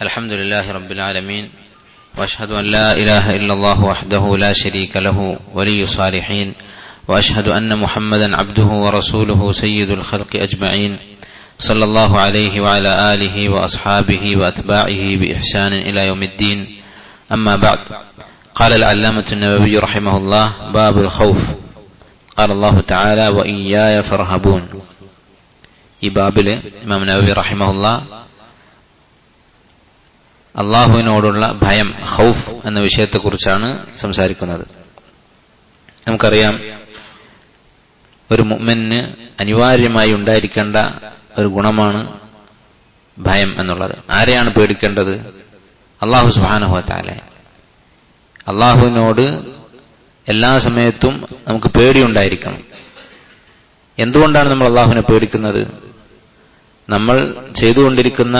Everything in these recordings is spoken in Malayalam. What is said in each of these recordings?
الحمد لله رب العالمين وأشهد أن لا إله إلا الله وحده لا شريك له ولي الصالحين وأشهد أن محمدا عبده ورسوله سيد الخلق أجمعين صلى الله عليه وعلى آله وأصحابه وأتباعه بإحسان إلى يوم الدين أما بعد قال العلامة النووي رحمه الله باب الخوف قال الله تعالى وإياي فارهبون. ഈ ബാബില് ഇമാം നവവി റഹിമഹുല്ലാ അള്ളാഹുവിനോടുള്ള ഭയം, ഖൗഫ് എന്ന വിഷയത്തെക്കുറിച്ചാണ് സംസാരിക്കുന്നത്. നമുക്കറിയാം, ഒരു മുഅ്മിന് അനിവാര്യമായി ഉണ്ടായിരിക്കേണ്ട ഒരു ഗുണമാണ് ഭയം എന്നുള്ളത്. ആരെയാണ് പേടിക്കേണ്ടത്? അള്ളാഹു സുബ്ഹാനഹു വ തആല. അള്ളാഹുവിനോട് എല്ലാ സമയത്തും നമുക്ക് പേടിയുണ്ടായിരിക്കണം. എന്തുകൊണ്ടാണ് നമ്മൾ അള്ളാഹുവിനെ പേടിക്കുന്നത്? നമ്മൾ ചെയ്തുകൊണ്ടിരിക്കുന്ന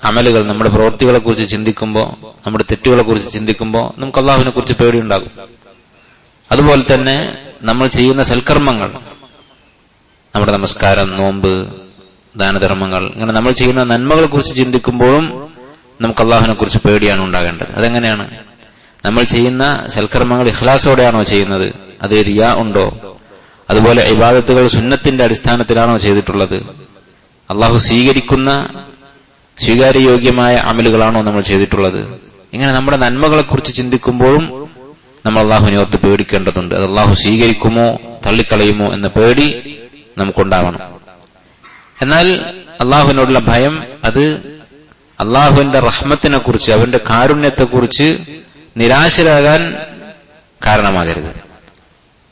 അമലുകൾ, നമ്മുടെ പ്രവൃത്തികളെ കുറിച്ച് ചിന്തിക്കുമ്പോൾ, നമ്മുടെ തെറ്റുകളെ കുറിച്ച് ചിന്തിക്കുമ്പോൾ നമുക്ക് അള്ളാഹുവിനെ കുറിച്ച് പേടിയുണ്ടാകും. അതുപോലെ തന്നെ നമ്മൾ ചെയ്യുന്ന സൽക്കർമ്മങ്ങൾ, നമ്മുടെ നമസ്കാരം, നോമ്പ്, ദാനധർമ്മങ്ങൾ, ഇങ്ങനെ നമ്മൾ ചെയ്യുന്ന നന്മകളെ കുറിച്ച് ചിന്തിക്കുമ്പോഴും നമുക്ക് അള്ളാഹുവിനെ കുറിച്ച് പേടിയാണ് ഉണ്ടാകേണ്ടത്. അതെങ്ങനെയാണ്? നമ്മൾ ചെയ്യുന്ന സൽക്കർമ്മങ്ങൾ ഇഖ്ലാസോടെയാണോ ചെയ്യുന്നത്? അത് റിയാ ഉണ്ടോ? അതുപോലെ ഇബാദത്തുകൾ സുന്നത്തിന്റെ അടിസ്ഥാനത്തിലാണോ ചെയ്തിട്ടുള്ളത്? അള്ളാഹു സ്വീകാര്യയോഗ്യമായ അമലുകളാണോ നമ്മൾ ചെയ്തിട്ടുള്ളത്? ഇങ്ങനെ നമ്മുടെ നന്മകളെ കുറിച്ച് ചിന്തിക്കുമ്പോഴും നമ്മൾ അള്ളാഹുവിനെ ഓർത്ത് പേടിക്കേണ്ടതുണ്ട്. അത് അള്ളാഹു സ്വീകരിക്കുമോ തള്ളിക്കളയുമോ എന്ന പേടി നമുക്കുണ്ടാവണം. എന്നാൽ അള്ളാഹുവിനോടുള്ള ഭയം അത് അള്ളാഹുവിന്റെ റഹ്മത്തിനെ കുറിച്ച്, അവന്റെ കാരുണ്യത്തെക്കുറിച്ച് നിരാശരാകാൻ കാരണമാകരുത്.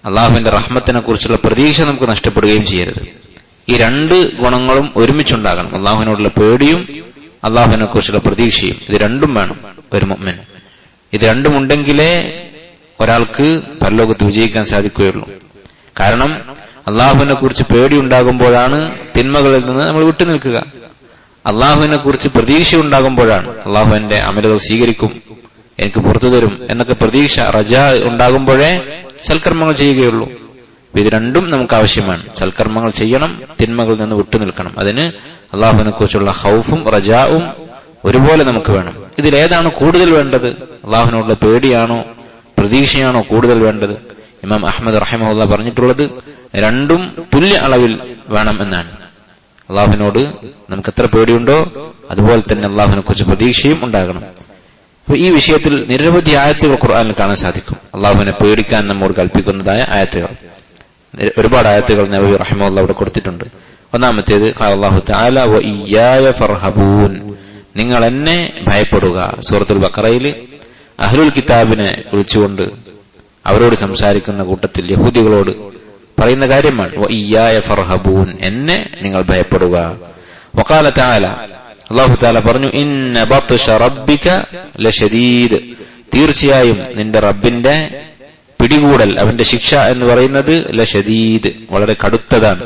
അള്ളാഹുവിന്റെ റഹ്മത്തിനെ കുറിച്ചുള്ള പ്രതീക്ഷ നമുക്ക് നഷ്ടപ്പെടുകയും ചെയ്യരുത്. ഈ രണ്ട് ഗുണങ്ങളും ഒരുമിച്ചുണ്ടാകണം. അള്ളാഹുവിനോടുള്ള പേടിയും അള്ളാഹുവിനെ കുറിച്ചുള്ള പ്രതീക്ഷയും, ഇത് രണ്ടും വേണം ഒരു മുഅ്മിൻ. ഇത് രണ്ടും ഉണ്ടെങ്കിലേ ഒരാൾക്ക് പരലോകത്ത് വിജയിക്കാൻ സാധിക്കുകയുള്ളൂ. കാരണം അള്ളാഹുവിനെ കുറിച്ച് പേടി ഉണ്ടാകുമ്പോഴാണ് തിന്മകളിൽ നിന്ന് നമ്മൾ വിട്ടുനിൽക്കുക. അള്ളാഹുവിനെ കുറിച്ച് പ്രതീക്ഷ ഉണ്ടാകുമ്പോഴാണ് അള്ളാഹു എന്റെ അമലുകൾ സ്വീകരിക്കും, എനിക്ക് പുറത്തു തരും എന്നൊക്കെ പ്രതീക്ഷ, റജാ ഉണ്ടാകുമ്പോഴേ സൽക്കർമ്മങ്ങൾ ചെയ്യുകയുള്ളൂ. ഇത് രണ്ടും നമുക്ക് ആവശ്യമാണ്. സൽക്കർമ്മങ്ങൾ ചെയ്യണം, തിന്മകളിൽ നിന്ന് വിട്ടുനിൽക്കണം. അതിന് അള്ളാഹുവിനെ കുറിച്ചുള്ള ഖൗഫും റജാവും ഒരുപോലെ നമുക്ക് വേണം. ഇതിലേതാണ് കൂടുതൽ വേണ്ടത്? അള്ളാഹുവിനോടുള്ള പേടിയാണോ പ്രതീക്ഷയാണോ കൂടുതൽ വേണ്ടത്? ഇമാം അഹ്മദ് റഹിമഹുല്ലാ പറഞ്ഞിട്ടുള്ളത് രണ്ടും തുല്യ അളവിൽ വേണം എന്നാണ്. അള്ളാഹുവിനോട് നമുക്ക് എത്ര പേടിയുണ്ടോ അതുപോലെ തന്നെ അള്ളാഹുവിനെ കുറിച്ച് പ്രതീക്ഷയും ഉണ്ടാകണം. അപ്പൊ ഈ വിഷയത്തിൽ നിരവധി ആയത്തുകൾ ഖുർആനിൽ കാണാൻ സാധിക്കും. അള്ളാഹുവിനെ പേടിക്കാൻ നമ്മോട് കൽപ്പിക്കുന്നതായ ആയത്തുകൾ, ഒരുപാട് ആയത്തുകൾ നബി റഹിമഹുല്ലാഹ് അവിടെ കൊടുത്തിട്ടുണ്ട്. ഒന്നാമത്തേത് അല്ലാഹു തആല വഇയ്യായ ഫർഹബൂൻ, നിങ്ങൾ എന്നെ ഭയപ്പെടുക. സൂറത്തുൽ ബഖറയിൽ അഹ്ലുൽ കിതാബിനെ വിളിച്ചുകൊണ്ട് അവരോട് സംസാരിക്കുന്ന കൂട്ടത്തിൽ യഹൂദികളോട് പറയുന്ന കാര്യമാണ് വഇയ്യായ ഫർഹബൂൻ, എന്നെ നിങ്ങൾ ഭയപ്പെടുക. വഖാല തആല, അല്ലാഹു തആല പറഞ്ഞു ഇന്ന ബത്ശ റബ്ബിക ലശദീദ്, തീർച്ചയായും നിന്റെ റബ്ബിന്റെ പിടികൂടൽ, അവന്റെ ശിക്ഷ എന്ന് പറയുന്നത് ലശദീദ്, വളരെ കടുത്തതാണ്.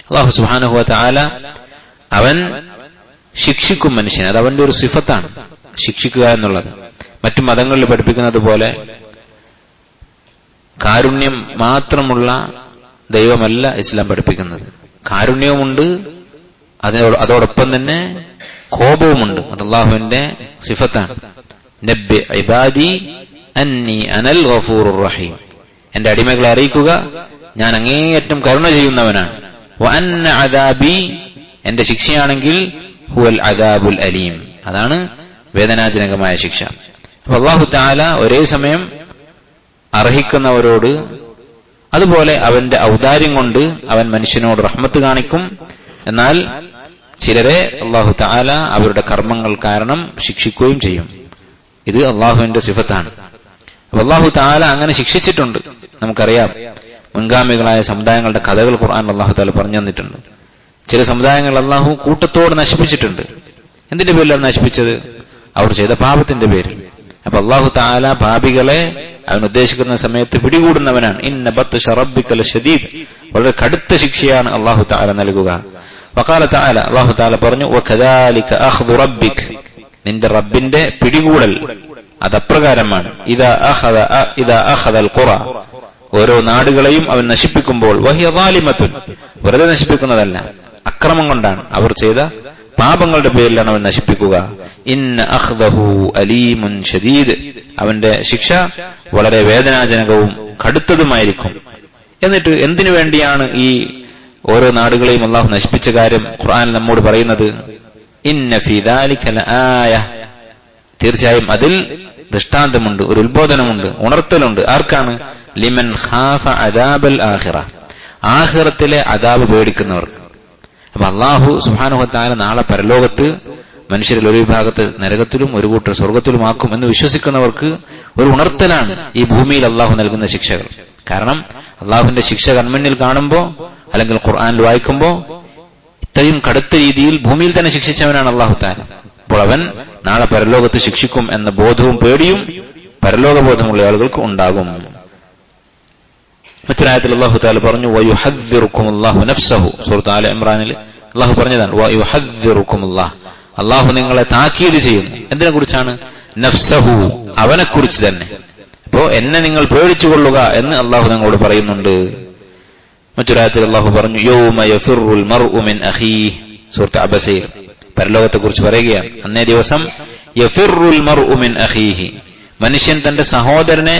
അല്ലാഹു സുബ്ഹാനഹു വ തആല അവൻ ശിക്ഷിക്കും മനുഷ്യനെ. അത് അവന്റെ ഒരു സിഫത്താണ്, ശിക്ഷിക്കുക എന്നുള്ളത്. മറ്റു മതങ്ങളിൽ പഠിപ്പിക്കുന്നത് പോലെ കാരുണ്യം മാത്രമുള്ള ദൈവമല്ല ഇസ്ലാം പഠിപ്പിക്കുന്നത്. കാരുണ്യവുമുണ്ട്, അതോടൊപ്പം തന്നെ കോപവുമുണ്ട്. അത് അല്ലാഹുവിന്റെ സിഫത്താണ്. നബ്ബി ഇബാദി അന്നി അനൽ ഗഫൂറുർ റഹീം, എന്റെ അടിമകളെ അറിയിക്കുക, ഞാൻ അങ്ങേയറ്റം കരുണ ചെയ്യുന്നവനാണ്. വ അന്ന അദാബി, എന്റെ ശിക്ഷയാണെങ്കിൽ ഹുവൽ അദാബുൽ അലീം, അതാണ് വേദനാജനകമായ ശിക്ഷ. അപ്പൊ അല്ലാഹു തആല ഒരേ സമയം അർഹിക്കുന്നവരോട്, അതുപോലെ അവന്റെ ഔദാര്യം കൊണ്ട് അവൻ മനുഷ്യനോട് റഹ്മത്ത് കാണിക്കും. എന്നാൽ ചിലരെ അല്ലാഹു തആല അവരുടെ കർമ്മങ്ങൾ കാരണം ശിക്ഷിക്കുകയും ചെയ്യും. ഇത് അല്ലാഹുവിന്റെ സിഫത്താണ്. അപ്പൊ അല്ലാഹു തആല അങ്ങനെ ശിക്ഷിച്ചിട്ടുണ്ട്. നമുക്കറിയാം, മുൻഗാമികളായ സമുദായങ്ങളുടെ കഥകൾ ഖുർആൻ അല്ലാഹു തആല പറഞ്ഞു തന്നിട്ടുണ്ട്. ചില സമുദായങ്ങൾ അല്ലാഹു കൂട്ടത്തോട് നശിപ്പിച്ചിട്ടുണ്ട്. എന്തിന്റെ പേരിലാണ് നശിപ്പിച്ചത്? അവർ ചെയ്ത പാപത്തിന്റെ പേരിൽ. അപ്പൊ അല്ലാഹു തആല പാപികളെ അവൻ ഉദ്ദേശിക്കുന്ന സമയത്ത് പിടികൂടുന്നവനാണ്. ഇന്ന ബത്ശ റബ്ബിക ലശദീദ്, വളരെ കടുത്ത ശിക്ഷയാണ് അല്ലാഹു തആല നൽകുക. വഖാല തആല, അല്ലാഹു തആല പറഞ്ഞു വകദാലിക അഖ്ദു റബ്ബിക, നിന്റെ റബ്ബിന്റെ പിടികൂടൽ അതപ്രകാരമാണ്. ഇദാ അഖദൽ ഖുറ, ഓരോ നാടുകളെയും അവൻ നശിപ്പിക്കുമ്പോൾ, വഹിയ ളാലിമത്തുൻ, വെറുതെ നശിപ്പിക്കുന്നതല്ല, അക്രമം കൊണ്ടാണ്, അവർ ചെയ്ത പാപങ്ങളുടെ പേരിലാണ് അവൻ നശിപ്പിക്കുക. ഇന്ന അഖ്ദഹു അലീമുൻ ഷദീദ്, അവന്റെ ശിക്ഷ വളരെ വേദനാജനകവും കടുത്തതുമായിരിക്കും. എന്നിട്ട് എന്തിനു വേണ്ടിയാണ് ഈ ഓരോ നാടുകളെയും അള്ളാഹു നശിപ്പിച്ച കാര്യം ഖുർആനിൽ നമ്മോട് പറയുന്നത്? ഇന്ന ഫീ ദാലിക ലആയ, തീർച്ചയായും അതിൽ ദൃഷ്ടാന്തമുണ്ട്, ഒരു ഉത്ബോധനമുണ്ട്, ഉണർത്തലുണ്ട്. ആർക്കാണ്? ലിമൻ ഖാഫ അദാബൽ ആഖിറ, ആഖിറത്തിലെ അദാബ് പേടിക്കുന്നവർക്ക്. അപ്പൊ അള്ളാഹു സുബ്ഹാനഹു വ തആല നാളെ പരലോകത്ത് മനുഷ്യരിൽ ഒരു വിഭാഗത്ത് നരകത്തിലും ഒരു കൂട്ടർ സ്വർഗത്തിലുമാക്കും എന്ന് വിശ്വസിക്കുന്നവർക്ക് ഒരു ഉണർത്തലാണ് ഈ ഭൂമിയിൽ അള്ളാഹു നൽകുന്ന ശിക്ഷകൾ. കാരണം അള്ളാഹുവിന്റെ ശിക്ഷ കൺമുന്നിൽ കാണുമ്പോ അല്ലെങ്കിൽ ഖുർആനിൽ വായിക്കുമ്പോ ഇത്രയും കടുത്ത രീതിയിൽ ഭൂമിയിൽ തന്നെ ശിക്ഷിച്ചവനാണ് അള്ളാഹു തആല. അപ്പോൾ അവൻ നാളെ പരലോകത്ത് ശിക്ഷിക്കും എന്ന ബോധവും പേടിയും പരലോകബോധമുള്ള ആളുകൾക്ക് ഉണ്ടാകും. മറ്റൊരായത്തിൽ അല്ലാഹു തആല പറഞ്ഞു വയുഹദ്ദിറുകുമുല്ലാഹു നഫ്സഹു, സൂറത്ത് ആല ഇംറാനിൽ അല്ലാഹു പറഞ്ഞതാണ് വയുഹദ്ദിറുകുമുല്ലാഹ്, അല്ലാഹു നിങ്ങളെ താക്കീത് ചെയ്യുന്നു. എന്തിനെ കുറിച്ചാണ്? നഫ്സഹു, അവനെ കുറിച്ച് തന്നെ. അപ്പോ എന്നെ നിങ്ങൾ പേടിച്ചുകൊള്ളുക എന്ന് അല്ലാഹു നിങ്ങളോട് പറയുന്നുണ്ട്. മറ്റൊരായത്തിൽ അല്ലാഹു പറഞ്ഞു യൗമ യഫിറുൽ മർഉ മിൻ അഖീഹി, സൂറത്ത് അബസയിൽ പരലോകത്തെ കുറിച്ച് പറയുകയാണ്. അന്നേ ദിവസം യഫിറുൽ മർഉ മിൻ അഖീഹി, മനുഷ്യൻ തന്റെ സഹോദരനെ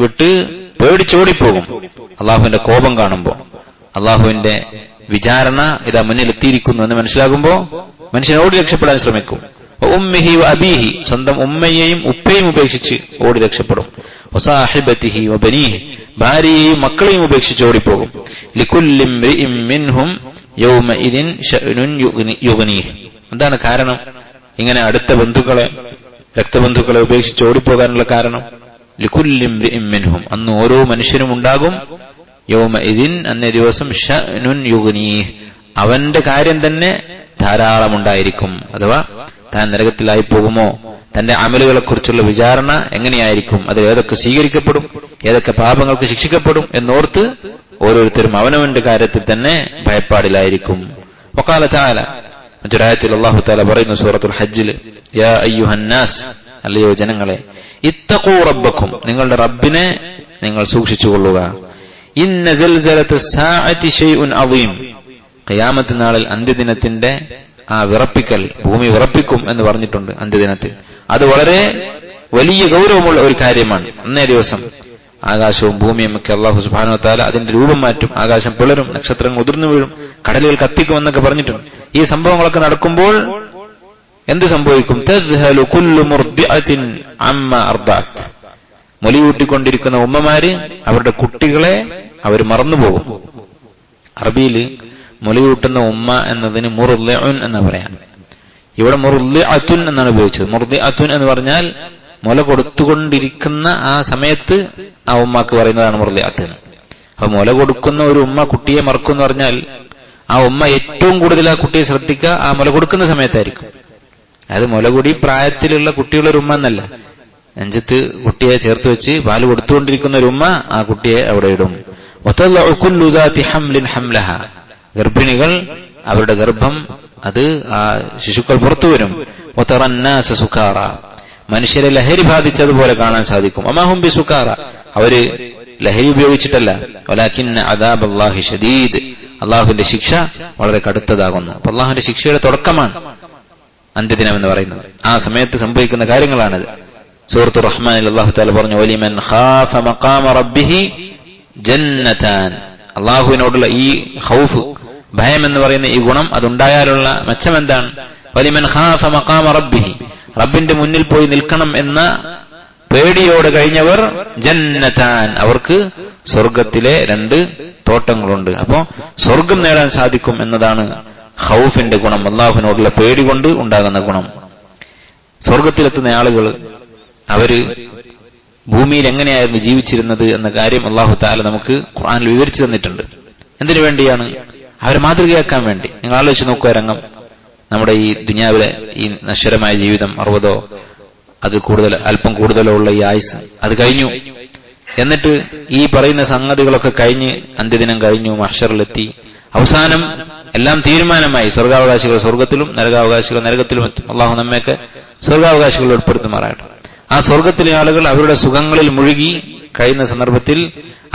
വിട്ട് പേടിച്ചോടിപ്പോകും. അള്ളാഹുവിന്റെ കോപം കാണുമ്പോ, അള്ളാഹുവിന്റെ വിചാരണ ഇതാ മുന്നിലെത്തിയിരിക്കുന്നു എന്ന് മനസ്സിലാകുമ്പോ മനുഷ്യൻ ഓടി രക്ഷപ്പെടാൻ ശ്രമിക്കും. ഉമ്മിഹി വ അബീഹി, സ്വന്തം ഉമ്മയെയും ഉപ്പയും ഉപേക്ഷിച്ച് ഓടി രക്ഷപ്പെടും. വസാഹിബതിഹി വ ബനീഹി, ഭാര്യയെയും മക്കളെയും ഉപേക്ഷിച്ച് ഓടിപ്പോകും. ലികുല്ലി ഇംറിഇൻ മിൻഹും യൗമഇദിൻ ശഅ്നുൻ യുഗ്നീഹി. എന്താണ് കാരണം? ഇങ്ങനെ അടുത്ത ബന്ധുക്കളെ, രക്തബന്ധുക്കളെ ഉപേക്ഷിച്ച് ഓടിപ്പോകാനുള്ള കാരണം ലികുല്ലി ഇംറിഇൻ മിൻഹും, അന്ന് ഓരോ മനുഷ്യനും ഉണ്ടാകും യൗമഇദിൻ, അന്നേ ദിവസം ശഅ്നുൻ യുഗ്നീഹി, അവന്റെ കാര്യം തന്നെ ധാരാളം ഉണ്ടായിരിക്കും. അഥവാ താൻ നരകത്തിലായി പോകുമോ, തന്റെ അമലുകളെ കുറിച്ചുള്ള വിചാരണ എങ്ങനെയായിരിക്കും, അത് ഏതൊക്കെ സ്വീകരിക്കപ്പെടും, ഏതൊക്കെ പാപങ്ങൾക്ക് ശിക്ഷിക്കപ്പെടും എന്നോർത്ത് ഓരോരുത്തരും അവനവന്റെ കാര്യത്തിൽ തന്നെ ഭയപ്പാടിലായിരിക്കും. വഖാല തആല, മറ്റൊരായത്തിൽ അല്ലാഹു തആല പറയുന്നു സൂറത്തുൽ ഹജ്ജിൽ, യാ അയ്യുഹന്നാസ്, അല്ലയോ ജനങ്ങളെ, ഇത്തഖൂ റബ്ബക്കും, നിങ്ങളുടെ റബ്ബിനെ നിങ്ങൾ സൂക്ഷിച്ചുകൊള്ളുക. ഇന്ന സൽസലത്തസ് സാഅതി ശൈഉൻ അളീം, ഖിയാമത്ത് നാളിൽ അന്ത്യദിനത്തിന്റെ ആ വിറപ്പിക്കൽ, ഭൂമി വിറപ്പിക്കും എന്ന് പറഞ്ഞിട്ടുണ്ട് അന്ത്യദിനത്തിൽ. അത് വളരെ വലിയ ഗൗരവമുള്ള ഒരു കാര്യമാണ്. അന്നേ ദിവസം ആകാശവും ഭൂമിയും ഒക്കെ അല്ലാഹു സുബ്ഹാനഹു വ തആല അതിന്റെ രൂപം മാറ്റും. ആകാശം പിളരും, നക്ഷത്രങ്ങൾ ഉതിർന്നു വീഴും, കടലുകൾ കത്തിക്കും എന്നൊക്കെ പറഞ്ഞിട്ടുണ്ട്. ഈ സംഭവങ്ങളൊക്കെ നടക്കുമ്പോൾ എന്ത് സംഭവിക്കും? തദ്ഹലു കുല്ലു മുർദിഅത്തിൻ അമ്മ അർദഅത്, മൊലിയൂട്ടിക്കൊണ്ടിരിക്കുന്ന ഉമ്മമാര് അവരുടെ കുട്ടികളെ അവർ മറന്നുപോകും. അറബിയിൽ മൊലിയൂട്ടുന്ന ഉമ്മ എന്നതിന് മുർദിഉൻ എന്ന് പറയാം. ഇവിടെ മുർദിഅത്തുൻ എന്നാണ് ഉപയോഗിച്ചത്. മുർദിഅത്തുൻ എന്ന് പറഞ്ഞാൽ മുല കൊടുത്തുകൊണ്ടിരിക്കുന്ന ആ സമയത്ത് ആ ഉമ്മക്ക് പറയുന്നതാണ് മുർദിഅത്ത്. അപ്പൊ മുല കൊടുക്കുന്ന ഒരു ഉമ്മ കുട്ടിയെ മറക്കും എന്ന് പറഞ്ഞാൽ ആ ഉമ്മ ഏറ്റവും കൂടുതൽ ആ കുട്ടിയെ ശ്രദ്ധിക്കുക ആ മുല കൊടുക്കുന്ന സമയത്തായിരിക്കും. അതായത് മുലകുടി പ്രായത്തിലുള്ള കുട്ടിയുള്ള ഒരു ഉമ്മ എന്നല്ല, നെഞ്ചത്ത് കുട്ടിയെ ചേർത്ത് വെച്ച് പാല് കൊടുത്തുകൊണ്ടിരിക്കുന്ന ഒരു ഉമ്മ ആ കുട്ടിയെ അവിടെ ഇടും. ഗർഭിണികൾ അവരുടെ ഗർഭം അത് ആ ശിശുക്കൾ പുറത്തു വരും. സുഖാറ, മനുഷ്യരെ ലഹരി ബാധിച്ചതുപോലെ കാണാൻ സാധിക്കും. അമാഹും ബി സുഖാറ, അവര് ലഹരി ഉപയോഗിച്ചിട്ടല്ല. വലാകിന്ന അദാബല്ലാഹി ശദീദ്, അള്ളാഹുവിന്റെ ശിക്ഷ വളരെ കടുത്തതാകുന്നു. അപ്പൊ അള്ളാഹുവിന്റെ ശിക്ഷയുടെ തുടക്കമാണ് അന്ത്യദിനം എന്ന് പറയുന്നത്. ആ സമയത്ത് സംഭവിക്കുന്ന കാര്യങ്ങളാണിത്. സൂറത്തുർ റഹ്മാനിൽ അല്ലാഹു തആല പറഞ്ഞു വലിമൻ ഖാഫ മഖാമ റബ്ബിഹി ജന്നതാൻ, അള്ളാഹുവിനോടുള്ള ഈ ഖൗഫ്, ഭയം എന്ന് പറയുന്ന ഈ ഗുണം അതുണ്ടായാലുള്ള മെച്ചം എന്താണ്? വലിമൻ ഖാഫ മഖാമ റബ്ബിഹി, റബ്ബിന്റെ മുന്നിൽ പോയി നിൽക്കണം എന്ന പേടിയോടെ കഴിഞ്ഞവർ ജന്നതാൻ, അവർക്ക് സ്വർഗത്തിലെ 2 തോട്ടങ്ങളുണ്ട്. അപ്പോ സ്വർഗം നേടാൻ സാധിക്കും എന്നതാണ് ഖൗഫിന്റെ ഗുണം, അള്ളാഹുവിനോടുള്ള പേടി കൊണ്ട് ഉണ്ടാകുന്ന ഗുണം. സ്വർഗത്തിലെത്തുന്ന ആളുകൾ അവര് ഭൂമിയിൽ എങ്ങനെയായിരുന്നു ജീവിച്ചിരുന്നത് എന്ന കാര്യം അല്ലാഹു തആല നമുക്ക് ഖുർആനിൽ വിവരിച്ചു തന്നിട്ടുണ്ട്. എന്തിനു വേണ്ടിയാണ്? അവരെ മാതൃകയാക്കാൻ വേണ്ടി. നിങ്ങൾ ആലോചിച്ച് നോക്കുക രംഗം, നമ്മുടെ ഈ ദുനിയാവിലെ ഈ നശ്വരമായ ജീവിതം 60 അത് കൂടുതൽ അല്പം കൂടുതലോ ഉള്ള ഈ ആയുസ് അത് കഴിഞ്ഞു. എന്നിട്ട് ഈ പറയുന്ന സംഗതികളൊക്കെ കഴിഞ്ഞ് അന്ത്യദിനം കഴിഞ്ഞു, മഹ്ശറിലെത്തി, അവസാനം എല്ലാം തീരുമാനമായി. സ്വർഗാവകാശികൾ സ്വർഗത്തിലും നരകാവകാശികൾ നരകത്തിലും എത്തും. അള്ളാഹു നമ്മയൊക്കെ സ്വർഗാവകാശികൾ ഉൾപ്പെടുത്തുമാറാകട്ടെ. ആ സ്വർഗത്തിലെ ആളുകൾ അവരുടെ സുഖങ്ങളിൽ മുഴുകി കഴിയുന്ന സന്ദർഭത്തിൽ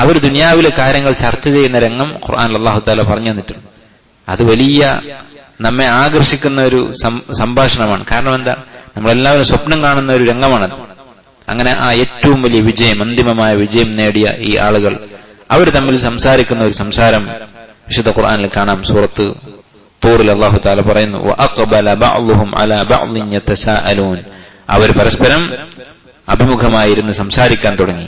അവർ ദുനിയാവിലെ കാര്യങ്ങൾ ചർച്ച ചെയ്യുന്ന രംഗം ഖുർആനിൽ അല്ലാഹു തആല പറഞ്ഞു തന്നിട്ടുണ്ട്. അത് വലിയ നമ്മെ ആകർഷിക്കുന്ന ഒരു സംഭാഷണമാണ്. കാരണം എന്താ, നമ്മളെല്ലാവരും സ്വപ്നം കാണുന്ന ഒരു രംഗമാണത്. അങ്ങനെ ആ ഏറ്റവും വലിയ വിജയം, അന്തിമമായ വിജയം നേടിയ ഈ ആളുകൾ അവർ തമ്മിൽ സംസാരിക്കുന്ന ഒരു സംസാരം വിശുദ്ധ ഖുർആനിൽ കാണാം. സൂറത്ത് തൂറിൽ അല്ലാഹു തആല പറയുന്നു, വഅഖബല ബഅ്ളുഹും അലാ ബഅ്ളിൻ യതസാഅലൂൻ. അവർ പരസ്പരം അഭിമുഖമായിരുന്ന് സംസാരിക്കാൻ തുടങ്ങി.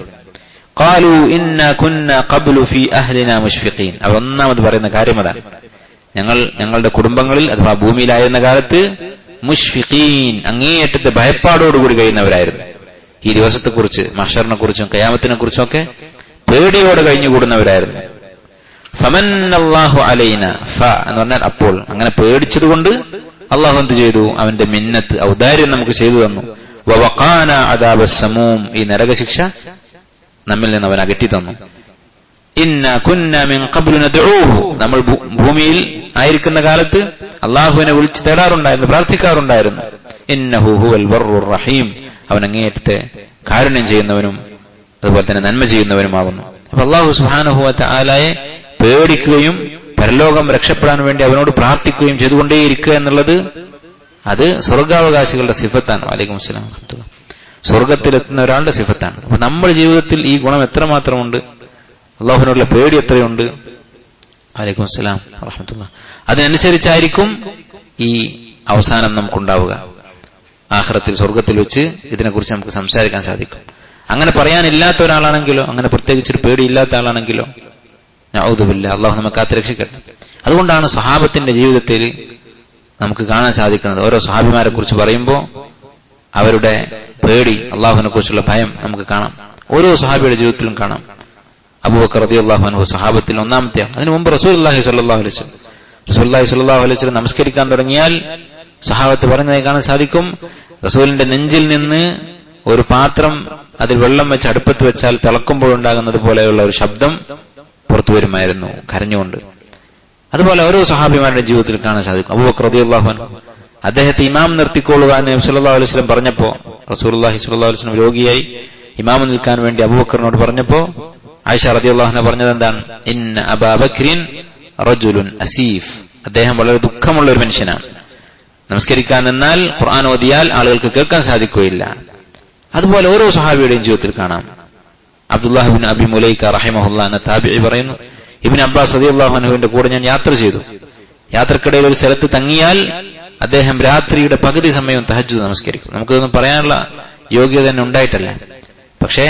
ഖാലൂ ഇന്നാ കുന്നാ ഖബ്ലു ഫീ അഹ്ലിനാ മുശ്ഫിഖീൻ. അവർ ഒന്നാമത് പറയുന്ന കാര്യം അതാണ്, ഞങ്ങളുടെ കുടുംബങ്ങളിൽ അഥവാ ഭൂമിയിലായിരുന്ന കാലത്ത് മുശ്ഫിഖീൻ, അങ്ങേയറ്റത്തെ ഭയപ്പാടോടുകൂടി കഴിയുന്നവരായിരുന്നു. ഈ ദിവസത്തെക്കുറിച്ച്, മഹ്ശറിനെ കുറിച്ചും ഖിയാമത്തിനെ കുറിച്ചും ഒക്കെ പേടിയോടെ കഴിഞ്ഞുകൂടുന്നവരായിരുന്നു. ഫമന്നല്ലാഹു അലൈന, എന്ന് പറഞ്ഞാൽ അപ്പോൾ അങ്ങനെ പേടിച്ചതുകൊണ്ട് അള്ളാഹു എന്ത് ചെയ്തു, അവന്റെ മിന്നത്ത്, ഔദാര്യം നമുക്ക് ചെയ്തു തന്നു. വവഖാന അദാബസ് സമൂം, ഈ നരകശിക്ഷ നമ്മിൽ നിന്ന് അവൻ അകറ്റി തന്നു. ഇന്ന കുന്ന മിൻ ഖബ്ലു നദ്ഊഹു, നമ്മൾ ഭൂമിയിൽ ആയിരിക്കുന്ന കാലത്ത് അള്ളാഹുവിനെ വിളിച്ച് തേടാറുണ്ടായിരുന്നു, പ്രാർത്ഥിക്കാറുണ്ടായിരുന്നു. ഇന്നഹു ഹുവൽ ബർറുർ റഹീം, അവൻ അങ്ങേയറ്റത്തെ കാരുണ്യം ചെയ്യുന്നവനും അതുപോലെ തന്നെ നന്മ ചെയ്യുന്നവനുമാകുന്നു. അപ്പൊ അള്ളാഹു സുബ്ഹാനഹു വ തആലയെ പേടിക്കുകയും പരലോകം രക്ഷപ്പെടാൻ വേണ്ടി അവനോട് പ്രാർത്ഥിക്കുകയും ചെയ്തുകൊണ്ടേയിരിക്കുക എന്നുള്ളത് അത് സ്വർഗാവകാശികളുടെ സിഫത്താണ്. വലൈക്കും അസ്സലാം വറഹ്മത്തുള്ളാഹി. സ്വർഗത്തിലെത്തുന്ന ഒരാളുടെ സിഫത്താണ്. അപ്പൊ നമ്മുടെ ജീവിതത്തിൽ ഈ ഗുണം എത്രമാത്രമുണ്ട്, അള്ളാഹുവിനോടുള്ള പേടി എത്രയുണ്ട്. വലൈക്കും അസ്സലാം വറഹ്മത്തുള്ളാഹി. അതിനനുസരിച്ചായിരിക്കും ഈ അവസാനം നമുക്കുണ്ടാവുക. ആഖിറത്തിൽ സ്വർഗത്തിൽ വെച്ച് ഇതിനെക്കുറിച്ച് നമുക്ക് സംസാരിക്കാൻ സാധിക്കും. അങ്ങനെ പറയാനില്ലാത്ത ഒരാളാണെങ്കിലോ, അങ്ങനെ പ്രത്യേകിച്ചൊരു പേടിയില്ലാത്ത ആളാണെങ്കിലോ, നഊദു ബില്ലാഹ്, അള്ളാഹു നമ്മെ കാത്ത് രക്ഷിക്കട്ടെ. അതുകൊണ്ടാണ് സഹാബത്തിന്റെ ജീവിതത്തിൽ നമുക്ക് കാണാൻ സാധിക്കുന്നത്, ഓരോ സഹാബിമാരെ കുറിച്ച് പറയുമ്പോൾ അവരുടെ പേടി, അള്ളാഹുവിനെ കുറിച്ചുള്ള ഭയം നമുക്ക് കാണാം. ഓരോ സഹാബിയുടെ ജീവിതത്തിലും കാണാം. അബൂബക്കർ റളിയല്ലാഹു അൻഹു സഹാബത്തിൽ ഒന്നാമത്തെയാണ്. അതിനു മുമ്പ് റസൂലുള്ളാഹി സ്വല്ലല്ലാഹു അലൈഹി വസല്ലം നമസ്കരിക്കാൻ തുടങ്ങിയാൽ സഹാബത്ത് പറയുന്നതായി കാണാൻ സാധിക്കും, റസൂലിന്റെ നെഞ്ചിൽ നിന്ന് ഒരു പാത്രം അതിൽ വെള്ളം വെച്ച് അടുപ്പത്ത് വെച്ചാൽ തിളക്കുമ്പോഴുണ്ടാകുന്നത് പോലെയുള്ള ഒരു ശബ്ദം പുറത്തു വരുമായിരുന്നു കരഞ്ഞുകൊണ്ട്. അതുപോലെ ഓരോ സഹാബിമാരുടെ ജീവിതത്തിൽ കാണാൻ സാധിക്കും. അബൂബക്കർ റളിയല്ലാഹു അൻഹു അദ്ദേഹത്തെ ഇമാം നിർത്തിക്കൊള്ളുക എന്ന് നബി സല്ലല്ലാഹു അലൈഹി വസല്ലം പറഞ്ഞപ്പോ, റസൂലുള്ളാഹി സ്വല്ലല്ലാഹു അലൈഹി വസല്ലം രോഗിയായി ഇമാം നിൽക്കാൻ വേണ്ടി അബൂബക്കറിനോട് പറഞ്ഞപ്പോ ആയിഷ റളിയല്ലാഹു അൻഹ പറഞ്ഞത് എന്താണ്, ഇന്ന അബൂബക്രിൻ റജുലുൻ അസീഫ്, അദ്ദേഹം വളരെ ദുഃഖമുള്ള ഒരു മനുഷ്യനാണ്. നമസ്കരിക്കാൻ നിന്നാൽ ഖുർആൻ ഓതിയാൽ ആളുകൾക്ക് കേൾക്കാൻ സാധിക്കുകയില്ല. അതുപോലെ ഓരോ സഹാബിയുടെയും ജീവിതത്തിൽ കാണാം. അബ്ദുല്ലാഹ് ഇബ്നു അബി മുലൈക റഹിമഹുല്ലാഹ് എന്ന താബിഈ പറയുന്നു, ഇബ്നു അബ്ബാസ് റളിയല്ലാഹു അൻഹുവിന്റെ കൂടെ ഞാൻ യാത്ര ചെയ്തു. യാത്രക്കിടയിൽ ഒരു സ്ഥലത്ത് തങ്ങിയാൽ അദ്ദേഹം രാത്രിയുടെ പകുതി സമയം തഹജ്ജുദ് നമസ്കരിക്കും. നമുക്കിതൊന്നും പറയാനുള്ള യോഗ്യത തന്നെ ഉണ്ടായിട്ടല്ല, പക്ഷേ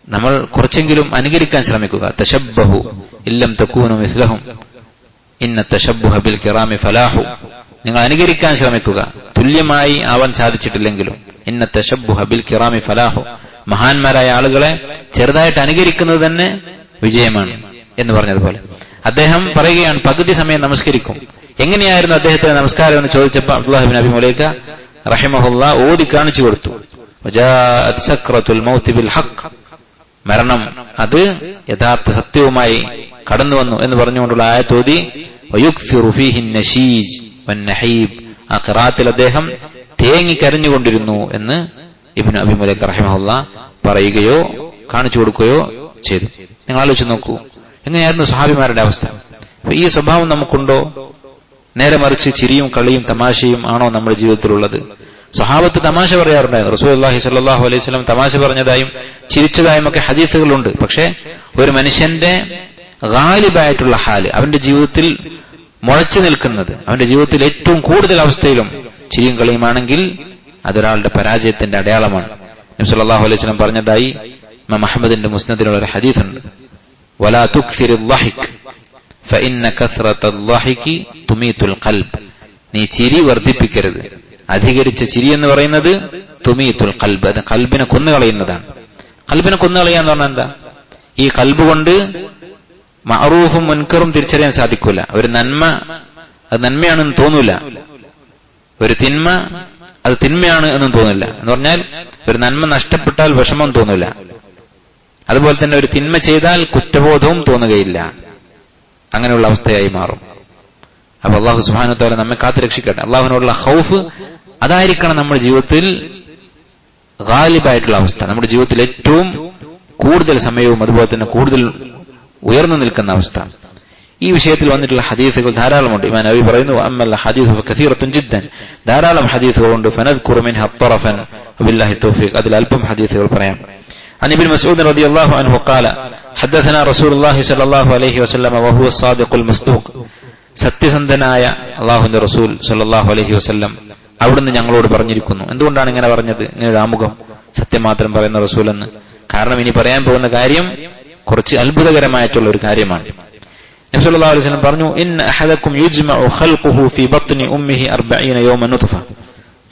നമ്മൾ കുറച്ചെങ്കിലും അനുകരിക്കാൻ ശ്രമിക്കുക. തശബ്ബഹു ഇല്ലം തകൂനു മിസ്ലഹും ഇന്ന തശബ്ബുഹ ബിൽ കിറാമി ഫലാഹു, നിങ്ങൾ അനുകരിക്കാൻ ശ്രമിക്കുക, തുല്യമായി ആവാൻ സാധിച്ചിട്ടില്ലെങ്കിലും. ഇന്ന തശബ്ബുഹ ബിൽ കിറാമി ഫലാഹു, മഹാന്മാരായ ആളുകളെ ചെറുതായിട്ട് അനുകരിക്കുന്നത് തന്നെ വിജയമാണ് എന്ന് പറഞ്ഞതുപോലെ അദ്ദേഹം പറയുകയാണ്, പകുതി സമയം നമസ്കരിക്കും. എങ്ങനെയായിരുന്നു അദ്ദേഹത്തിന്റെ നമസ്കാരം എന്ന് ചോദിച്ചപ്പോൾ അബ്ദുല്ലാഹ് ഇബ്നു അബി മുലൈക റഹിമഹുല്ലാഹ് ഓതി കാണിച്ചു കൊടുത്തു. വജാഅത് സക്റത്തുൽ മൗത്ത് ബിൽ ഹഖ്, മരണം അത് യഥാർത്ഥ സത്യവുമായി കടന്നു വന്നു എന്ന് പറഞ്ഞുകൊണ്ടുള്ള ആയത്ത് ഓതി. വയുക്സിറു ഫീഹി നശീജ് വന്നഹീബ്, ആ ഖിറാഅത്തിൽ അദ്ദേഹം തേങ്ങിക്കരഞ്ഞുകൊണ്ടിരുന്നു എന്ന് ഇബ്നു അബി മുലൈക റഹിമഹുല്ലാഹ് പറയുകയോ കാണിച്ചു കൊടുക്കുകയോ ചെയ്തു. നിങ്ങൾ ആലോചിച്ച് നോക്കൂ, എങ്ങനെയായിരുന്നു സഹാബിമാരുടെ അവസ്ഥ. അപ്പൊ ഈ സ്വഭാവം നമുക്കുണ്ടോ? നേരെ മറിച്ച് ചിരിയും കളിയും തമാശയും ആണോ നമ്മുടെ ജീവിതത്തിലുള്ളത്? സ്വഹാബത്ത് തമാശ പറയാറുണ്ടായിരുന്നു. റസൂലുള്ളാഹി സ്വല്ലല്ലാഹു അലൈഹി വസല്ലം തമാശ പറഞ്ഞതായും ചിരിച്ചതായും ഒക്കെ ഹദീസുകളുണ്ട്. പക്ഷെ ഒരു മനുഷ്യന്റെ ഗാലിബായിട്ടുള്ള ഹാല്, അവന്റെ ജീവിതത്തിൽ മുളച്ചു നിൽക്കുന്നത്, അവന്റെ ജീവിതത്തിൽ ഏറ്റവും കൂടുതൽ അവസ്ഥയിലും ചിരിയും കളിയുമാണെങ്കിൽ അതൊരാളുടെ പരാജയത്തിന്റെ അടയാളമാണ്. നബി സല്ലല്ലാഹു അലൈഹി വസല്ലം പറഞ്ഞതായി ഇമാം അഹ്മദിന്റെ മുസ്നദിലുള്ള ഒരു ഹദീസുണ്ട്, വലാ തുക്സിറിൽ ളഹിക് ഫഇന്ന കസ്റത്തൽ ളഹികി തുമീതുൽ ഖൽബ്, നീ ചിരി വർദ്ധിപ്പിക്കരുത്. അധികരിച്ച ചിരി എന്ന് പറയുന്നത് തുമീതുൽ ഖൽബ്, അത് ഖൽബിനെ കൊന്നുകളയുന്നതാണ്. ഖൽബിനെ കൊന്നുകളയാന്ന് പറഞ്ഞാൽ എന്താ? ഈ ഖൽബ് കൊണ്ട് മഅറൂഫും മുൻകറും തിരിച്ചറിയാൻ സാധിക്കൂല. ഒരു നന്മ അത് നന്മയാണെന്ന് തോന്നൂല, ഒരു തിന്മ അത് തിന്മയാണ് എന്നും തോന്നില്ല. എന്ന് പറഞ്ഞാൽ ഒരു നന്മ നഷ്ടപ്പെട്ടാൽ വിഷമം തോന്നില്ല, അതുപോലെ തന്നെ ഒരു തിന്മ ചെയ്താൽ കുറ്റബോധവും തോന്നുകയില്ല. അങ്ങനെയുള്ള അവസ്ഥയായി മാറും. അപ്പൊ അള്ളാഹു സുബ്ഹാനഹു വ തആല നമ്മെ കാത്തു രക്ഷിക്കട്ടെ. അള്ളാഹുവിനോടുള്ള ഖൗഫ് അതായിരിക്കണം നമ്മുടെ ജീവിതത്തിൽ ഗാലിബായിട്ടുള്ള അവസ്ഥ, നമ്മുടെ ജീവിതത്തിൽ ഏറ്റവും കൂടുതൽ സമയവും അതുപോലെ തന്നെ കൂടുതൽ ഉയർന്നു നിൽക്കുന്ന അവസ്ഥ. ഈ വിഷയത്തിൽ വന്നിട്ടുള്ള ഹദീസുകൾ ധാരാളമുണ്ട്. ഇമാം നബവി പറയുന്നു അമ്മൽ ഹദീസു കസീറത്തുൻ ജിദ്ദൻ, ധാരാളം ഹദീസുകളുണ്ട്. ഫനദ്കുറു മിൻഹാ ത്വറഫൻ വബില്ലാഹി തൗഫീഖ്, അതിൽ അല്പം ഹദീസുകൾ പറയാം. عن ابن مسعود رضي الله عنه قال حدثنا رسول الله صلى الله عليه وسلم وهو الصادق المصدوق, സത്യസന്ധനായ അല്ലാഹുവിന്റെ റസൂൽ സല്ലല്ലാഹു അലൈഹി വസല്ലം അവിടുന്ന് ഞങ്ങളോട് പറഞ്ഞിരിക്കുന്നു. എന്തുകൊണ്ടാണ് ഇങ്ങനെ പറഞ്ഞത്? ഇങ്ങനെ ഒരു ആമുഖം, സത്യം മാത്രം പറയുന്ന റസൂൽ എന്ന്. കാരണം ഇനി പറയാൻ പോകുന്ന കാര്യം കുറച്ച് അത്ഭുതകരമായിട്ടുള്ള ഒരു കാര്യമാണ്. നബി സല്ലല്ലാഹു അലൈഹി വസല്ലം പറഞ്ഞു, ഇന്ന അഹദക്കും യുജ്മഉ ഖൽഖുഹു ഫീ ബത്നി ഉമ്മിഹി 40 യൗമൻ നുത്ഫ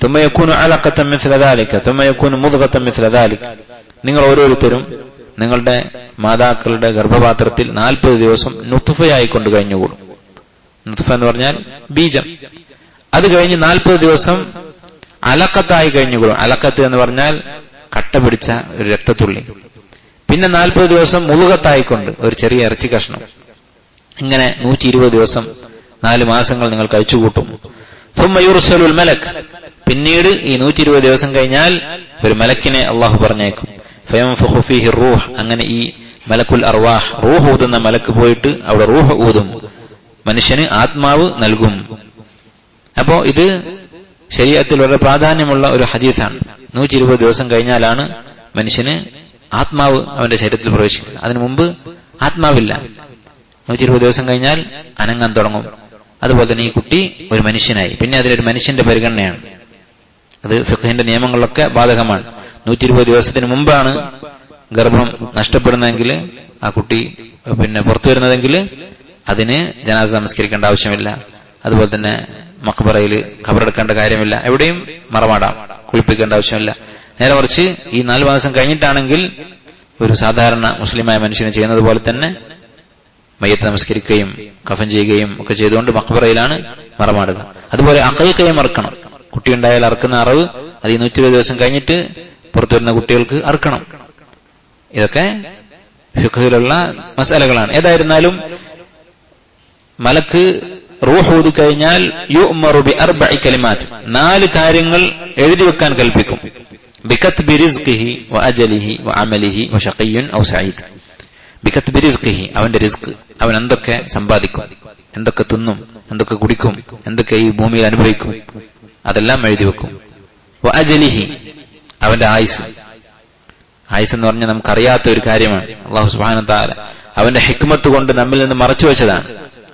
ثم يكون علقة مثل ذلك ثم يكون مضغة مثل ذلك. നിങ്ങൾ ഓരോരുത്തരും നിങ്ങളുടെ മാതാക്കളുടെ ഗർഭപാത്രത്തിൽ 40 ദിവസം നുത്ഫയായി കൊണ്ട് കഴിഞ്ഞുകൂടും. നുത്ഫ എന്ന് പറഞ്ഞാൽ ബീജം. അത് കഴിഞ്ഞ് 40 ദിവസം അലക്കത്തായി കഴിഞ്ഞുകൂടും. അലക്കത്ത് എന്ന് പറഞ്ഞാൽ കട്ട പിടിച്ച ഒരു രക്തത്തുള്ളി. പിന്നെ 40 ദിവസം മുളുകത്തായിക്കൊണ്ട് ഒരു ചെറിയ ഇറച്ചി കഷ്ണം. ഇങ്ങനെ 120 ദിവസം 4 മാസങ്ങൾ നിങ്ങൾ കഴിച്ചുകൂട്ടും. ثم يرسل الملك, പിന്നീട് ഈ 120 ദിവസം കഴിഞ്ഞാൽ ഒരു മലക്കിനെ അള്ളാഹു പറഞ്ഞേക്കും. ഫയൻഫുഖു ഫീഹി റൂഹ്, അങ്ങനെ ഈ മലക്കുൽ അർവാഹ്, റൂഹ് ഊതുന്ന മലക്ക് പോയിട്ട് അവിടെ റൂഹ് ഊതും, മനുഷ്യന് ആത്മാവ് നൽകും. അപ്പോ ഇത് ശരീഅത്തിൽ വളരെ പ്രാധാന്യമുള്ള ഒരു ഹദീസാണ്. 120 ദിവസം കഴിഞ്ഞാലാണ് മനുഷ്യന് ആത്മാവ് അവന്റെ ശരീരത്തിൽ പ്രവേശിക്കുന്നത്. അതിനു മുമ്പ് ആത്മാവില്ല. 120 ദിവസം കഴിഞ്ഞാൽ അനങ്ങാൻ തുടങ്ങും. അതുപോലെ തന്നെ ഈ കുട്ടി ഒരു മനുഷ്യനായി. പിന്നെ അതിലൊരു മനുഷ്യന്റെ പരിഗണനയാണ്. അത് ഫിഖ്ഹിന്റെ നിയമങ്ങളിലൊക്കെ ബാധകമാണ്. 120 ദിവസത്തിന് മുമ്പാണ് ഗർഭം നഷ്ടപ്പെടുന്നതെങ്കിൽ, ആ കുട്ടി പിന്നെ പുറത്തു വരുന്നതെങ്കിൽ അതിന് ജനാസ നമസ്കരിക്കേണ്ട ആവശ്യമില്ല. അതുപോലെ തന്നെ മഖ്ബറയിൽ ഖബറെടുക്കേണ്ട കാര്യമില്ല. എവിടെയും മറമാടാം, കുളിപ്പിക്കേണ്ട ആവശ്യമില്ല. നേരെ മറിച്ച് ഈ 4 മാസം കഴിഞ്ഞിട്ടാണെങ്കിൽ ഒരു സാധാരണ മുസ്ലിമായ മനുഷ്യന് ചെയ്യുന്നത് പോലെ തന്നെ മയ്യത്ത് നമസ്കരിക്കുകയും കഫൻ ചെയ്യുകയും ഒക്കെ ചെയ്തുകൊണ്ട് മഖ്ബറയിലാണ് മറമാടുക. അതുപോലെ അഖീഖയും അറുക്കണം. കുട്ടിയുണ്ടായാൽ അറുക്കുന്ന അറവ് അത് 120 ദിവസം കഴിഞ്ഞിട്ട് പുറത്തു വരുന്ന കുട്ടികൾക്ക് അറുക്കണം. ഇതൊക്കെ ഫിഖ്ഹിലുള്ള മസലകളാണ്. ഏതായിരുന്നാലും മലക്ക് റൂഹ് ഊതി കഴിഞ്ഞാൽ യുഅ്മറു ബി 4 കലിമാത്ത്, 4 കാര്യങ്ങൾ എഴുതി വെക്കാൻ കൽപ്പിക്കും. ബികത്ബി റിസ്ഖിഹി വ അജലിഹി വ അമലിഹി വ ശഖിയ്യുൻ ഔ സഈദ്. ബികത്ബി റിസ്ഖിഹി, അവന്റെ റിസ്ക്, അവൻ എന്തൊക്കെ സമ്പാദിക്കും, എന്തൊക്കെ തിന്നും, എന്തൊക്കെ കുടിക്കും, എന്തൊക്കെ ഈ ഭൂമിയിൽ അനുഭവിക്കും, അതെല്ലാം എഴുതി വെക്കും. വ അജലിഹി, അവന്റെ ആയുസ്. ആയുസ് എന്ന് പറഞ്ഞാൽ നമുക്കറിയാത്ത ഒരു കാര്യമാണ്. അല്ലാഹു സുബ്ഹാനഹു വ തആല അവന്റെ ഹിക്മത്ത് കൊണ്ട് നമ്മിൽ നിന്ന് മറച്ചു വെച്ചതാണ്.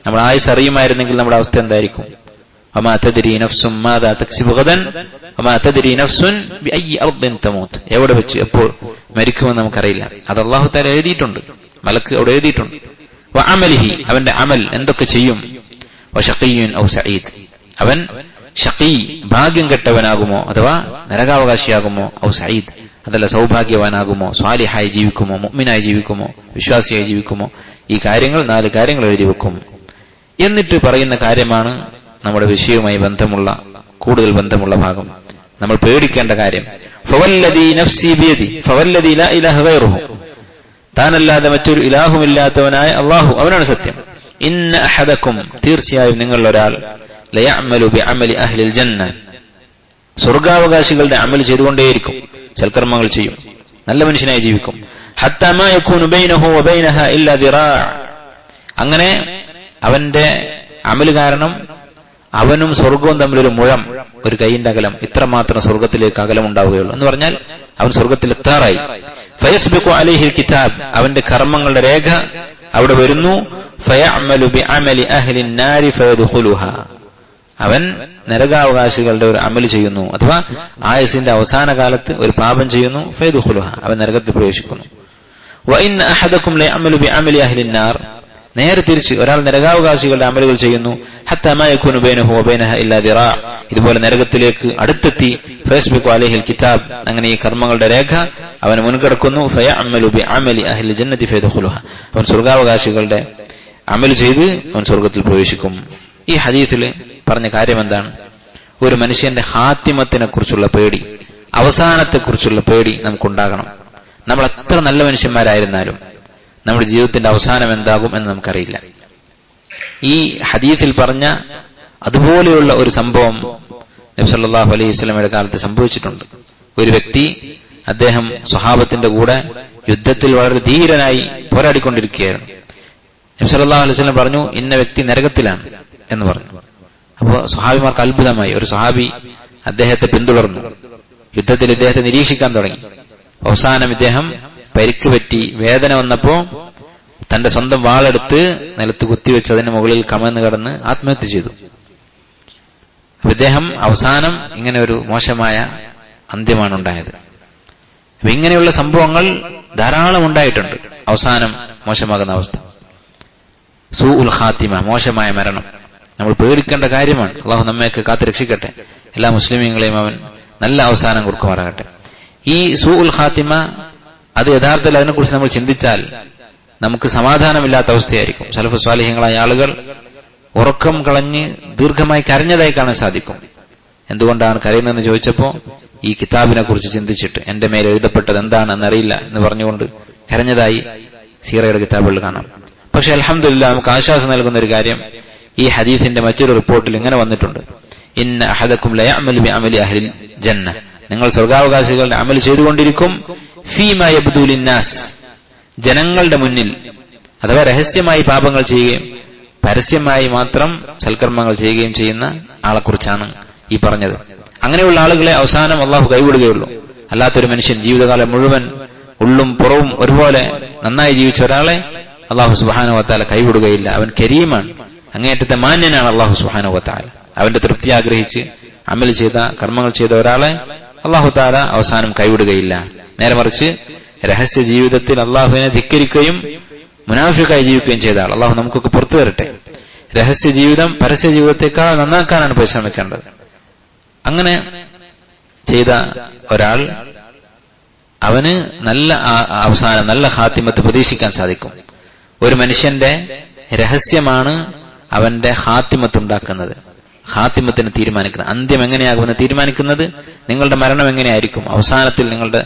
നമ്മൾ ആയുസ് അറിയുമായിരുന്നെങ്കിൽ നമ്മുടെ അവസ്ഥ എന്തായിരിക്കും? വമാ തദ്രി നഫ്സും മാദാ തക്സിബു ഗദൻ വമാ തദ്രി നഫ്സുൻ ബിഅയ്യി അർദിൻ തമൂത്ത്. എവിടെ വെച്ച് എപ്പോൾ മരിക്കുമെന്ന് നമുക്കറിയില്ല. അത് അല്ലാഹു തആല എഴുതിയിട്ടുണ്ട്, മലക്ക് അവിടെ എഴുതിയിട്ടുണ്ട്. വ അമലിഹി, അവന്റെ അമൽ എന്തൊക്കെ ചെയ്യും. വ ശഖിയ്യുൻ ഔ സഈദ്, അവൻ ഷഖീ ഭാഗ്യം കെട്ടവനാകുമോ അഥവാ നരകാവകാശിയാകുമോ, ഔ സഈദ് അതല്ല സൗഭാഗ്യവാനാകുമോ, സ്വാലിഹായി ജീവിക്കുമോ, മുഅ്മിനായി ജീവിക്കുമോ, വിശ്വാസിയായി ജീവിക്കുമോ. ഈ കാര്യങ്ങൾ 4 കാര്യങ്ങൾ എഴുതി വെക്കും. എന്നിട്ട് പറയുന്ന കാര്യമാണ് നമ്മുടെ വിഷയവുമായി ബന്ധമുള്ള കൂടുതൽ ബന്ധമുള്ള ഭാഗം, നമ്മൾ പേടിക്കേണ്ട കാര്യം. ഫവല്ലദീ നഫ്സി ബിയദി ഫവല്ലദീ ലാ ഇലാഹ ഗൈറുഹു, താനല്ലാതെ മറ്റൊരു ഇലാഹുമില്ലാത്തവനായ അല്ലാഹു, അവനാണ് സത്യം. ഇന്ന അഹദക്കും, തീർച്ചയായും നിങ്ങളിൽ ഒരാൾ, ലയഅമലു ബിഅമലി അഹ്ലിൽ ജന്ന, സ്വർഗാവകാശികളുടെ അമൽ ചെയ്തുകൊണ്ടേയിരിക്കും, സൽക്കർമ്മങ്ങൾ ചെയ്യും, നല്ല മനുഷ്യനായി ജീവിക്കും. ഹത്താ മാ യകൂനു ബൈനഹു വബൈനഹാ ഇല്ലാ ദിറാഅ്, അങ്ങനെ അവന്റെ അമൽ കാരണം അവനും സ്വർഗവും തമ്മിലൊരു മുഴം, ഒരു കൈയിന്റെ അകലം, ഇത്രമാത്രം സ്വർഗത്തിലേക്ക് അകലം ഉണ്ടാവുകയുള്ളൂ. എന്ന് പറഞ്ഞാൽ അവൻ സ്വർഗത്തിലെത്താറായി. ഫയസ്ബിഖു അലൈഹിൽ കിതാബ്, അവന്റെ കർമ്മങ്ങളുടെ രേഖ അവിടെ വരുന്നു. ഫയഅമലു ബിഅമലി അഹ്ലിൻ നാരി ഫയദ്ഖുലുഹാ, അവൻ നരകാവകാശികളുടെ ഒരു അമൽ ചെയ്യുന്നു, അഥവാ ആയുസിന്റെ അവസാന കാലത്ത് ഒരു പാപം ചെയ്യുന്നു. ഫയദ്ഖുലുഹാ, അവൻ നരകത്തിൽ പ്രവേശിക്കുന്നു. വ ഇന്ന അഹദക്കും ലയഅമലു ബിഅമലി അഹ്ലിൻ നാർ, നേരെ തിരിച്ച് ഒരാൾ നരകാവകാശികളുടെ അമലുകൾ ചെയ്യുന്നു. ഹത്താ മാ യകൂനു ബൈനഹു വബൈനഹാ ഇല്ലാ ദിറാഅ്, ഇതുപോലെ നരകത്തിലേക്ക് അടുത്തെത്തി. ഫയസ്ബിഖു അലൈഹിൽ കിതാബ്, അങ്ങനെ ഈ കർമ്മങ്ങളുടെ രേഖ അവന് മുൻകിടക്കുന്നു. ഫയഅമലു ബിഅമലി അഹ്ലിൽ ജന്നതി ഫയദ്ഖുലുഹാ, അവൻ സ്വർഗാവകാശികളുടെ അമൽ ചെയ്ത് അവൻ സ്വർഗത്തിൽ പ്രവേശിക്കും. ഈ ഹദീസിൽ പറഞ്ഞ കാര്യം എന്താണ്? ഒരു മനുഷ്യന്റെ ഹാത്തിമത്തിനെ കുറിച്ചുള്ള പേടി, അവസാനത്തെക്കുറിച്ചുള്ള പേടി നമുക്കുണ്ടാകണം. നമ്മൾ എത്ര നല്ല മനുഷ്യന്മാരായിരുന്നാലും നമ്മുടെ ജീവിതത്തിന്റെ അവസാനം എന്താകും എന്ന് നമുക്കറിയില്ല. ഈ ഹദീസിൽ പറഞ്ഞ അതുപോലെയുള്ള ഒരു സംഭവം നബി സല്ലല്ലാഹു അലൈഹി വസല്ലമയുടെ കാലത്ത് സംഭവിച്ചിട്ടുണ്ട്. ഒരു വ്യക്തി, അദ്ദേഹം സ്വഹാബത്തിന്റെ കൂടെ യുദ്ധത്തിൽ വളരെ ധീരനായി പോരാടിക്കൊണ്ടിരിക്കുകയായിരുന്നു. നബി സല്ലല്ലാഹു അലൈഹി വസല്ലം പറഞ്ഞു, ഇന്ന വ്യക്തി നരകത്തിലാണ് എന്ന് പറഞ്ഞു. അപ്പോൾ സ്വഹാബിമാർക്ക് അത്ഭുതമായി. ഒരു സ്വഹാബി അദ്ദേഹത്തെ പിന്തുടർന്നു, യുദ്ധത്തിൽ ഇദ്ദേഹത്തെ നിരീക്ഷിക്കാൻ തുടങ്ങി. അവസാനം ഇദ്ദേഹം പരിക്ക് പറ്റി വേദന വന്നപ്പോ തന്റെ സ്വന്തം വാളെടുത്ത് നിലത്ത് കുത്തിവെച്ച് അതിന് മുകളിൽ കമന്ന് കിടന്ന് ആത്മഹത്യ ചെയ്തു. അപ്പൊ ഇദ്ദേഹം അവസാനം ഇങ്ങനെ ഒരു മോശമായ അന്ത്യമാണ് ഉണ്ടായത്. അപ്പൊ ഇങ്ങനെയുള്ള സംഭവങ്ങൾ ധാരാളം ഉണ്ടായിട്ടുണ്ട്. അവസാനം മോശമാകുന്ന അവസ്ഥ, സൂഉൽ ഖാത്തിമ, മോശമായ മരണം, നമ്മൾ പേടിക്കേണ്ട കാര്യമാണ്. അള്ളാഹു നമ്മയൊക്കെ കാത്തു രക്ഷിക്കട്ടെ. എല്ലാ മുസ്ലിമീങ്ങളെയും അവൻ നല്ല അവസാനം കൊടുക്കുമാറാകട്ടെ. ഈ സൂഉൽ ഖാത്തിമ, അത് യഥാർത്ഥത്തിൽ അതിനെക്കുറിച്ച് നമ്മൾ ചിന്തിച്ചാൽ നമുക്ക് സമാധാനമില്ലാത്ത അവസ്ഥയായിരിക്കും. സലഫ് സ്വാലിഹ്യങ്ങളായ ആളുകൾ ഉറക്കം കളഞ്ഞ് ദീർഘമായി കരഞ്ഞതായി കാണാൻ സാധിക്കും. എന്തുകൊണ്ടാണ് കരയുന്നതെന്ന് ചോദിച്ചപ്പോ ഈ കിതാബിനെ കുറിച്ച് ചിന്തിച്ചിട്ട് എന്റെ മേൽ എഴുതപ്പെട്ടത് എന്താണെന്നറിയില്ല എന്ന് പറഞ്ഞുകൊണ്ട് കരഞ്ഞതായി സീറയുടെ കിതാബുകളിൽ കാണാം. പക്ഷെ അൽഹംദുലില്ലാ, നമുക്ക് ആശ്വാസം നൽകുന്ന ഒരു കാര്യം, ഈ ഹദീസിന്റെ മറ്റൊരു റിപ്പോർട്ടിൽ ഇങ്ങനെ വന്നിട്ടുണ്ട്, ഇന്ന അഹദക്കും ലയഅമലു ബിഅമലി അഹ്ലിൽ ജന്ന, നിങ്ങൾ സ്വർഗാവകാശികളുടെ അമൽ ചെയ്തുകൊണ്ടിരിക്കും, ഫീമാ യബ്ദു ലിന്നാസ്, ജനങ്ങളുടെ മുന്നിൽ, അഥവാ രഹസ്യമായി പാപങ്ങൾ ചെയ്യുകയും പരസ്യമായി മാത്രം സൽക്കർമ്മങ്ങൾ ചെയ്യുകയും ചെയ്യുന്ന ആളെക്കുറിച്ചാണ് ഈ പറഞ്ഞത്. അങ്ങനെയുള്ള ആളുകളെ അവസാനം അള്ളാഹു കൈവിടുകയുള്ളൂ. അല്ലാത്തൊരു മനുഷ്യൻ ജീവിതകാലം മുഴുവൻ ഉള്ളും പുറവും ഒരുപോലെ നന്നായി ജീവിച്ച ഒരാളെ അള്ളാഹു സുബ്ഹാനഹു വതആല കൈവിടുകയില്ല. അവൻ കരീമാണ്, അങ്ങേയറ്റത്തെ മാന്യനാണ് അള്ളാഹു സുബ്ഹാനഹു വതആല. അവന്റെ തൃപ്തി ആഗ്രഹിച്ച് അമൽ ചെയ്ത കർമ്മങ്ങൾ ചെയ്ത ഒരാളെ അള്ളാഹു തആല അവസാനം കൈവിടുകയില്ല. നേരെ മറിച്ച് രഹസ്യ ജീവിതത്തിൽ അള്ളാഹുവിനെ ധിക്കരിക്കുകയും മുനാഫിഖായി ജീവിക്കുകയും ചെയ്ത ആൾ അള്ളാഹു നമുക്കൊക്കെ പുറത്തു തരട്ടെ. രഹസ്യ ജീവിതം പരസ്യ ജീവിതത്തെക്കാൾ നന്നാക്കാനാണ് പരിശ്രമിക്കേണ്ടത്. അങ്ങനെ ചെയ്ത ഒരാൾ, അവന് നല്ല അവസാനം, നല്ല ഖാത്തിമത്ത് പ്രതീക്ഷിക്കാൻ സാധിക്കും. ഒരു മനുഷ്യന്റെ രഹസ്യമാണ് അവന്റെ ഖാത്തിമത്ത് ഉണ്ടാക്കുന്നത്, ഖാത്തിമത്തിന് തീരുമാനിക്കുന്നത്, അന്ത്യം എങ്ങനെയാകുമെന്ന് തീരുമാനിക്കുന്നത്. നിങ്ങളുടെ മരണം എങ്ങനെയായിരിക്കും, അവസാനത്തിൽ നിങ്ങളുടെ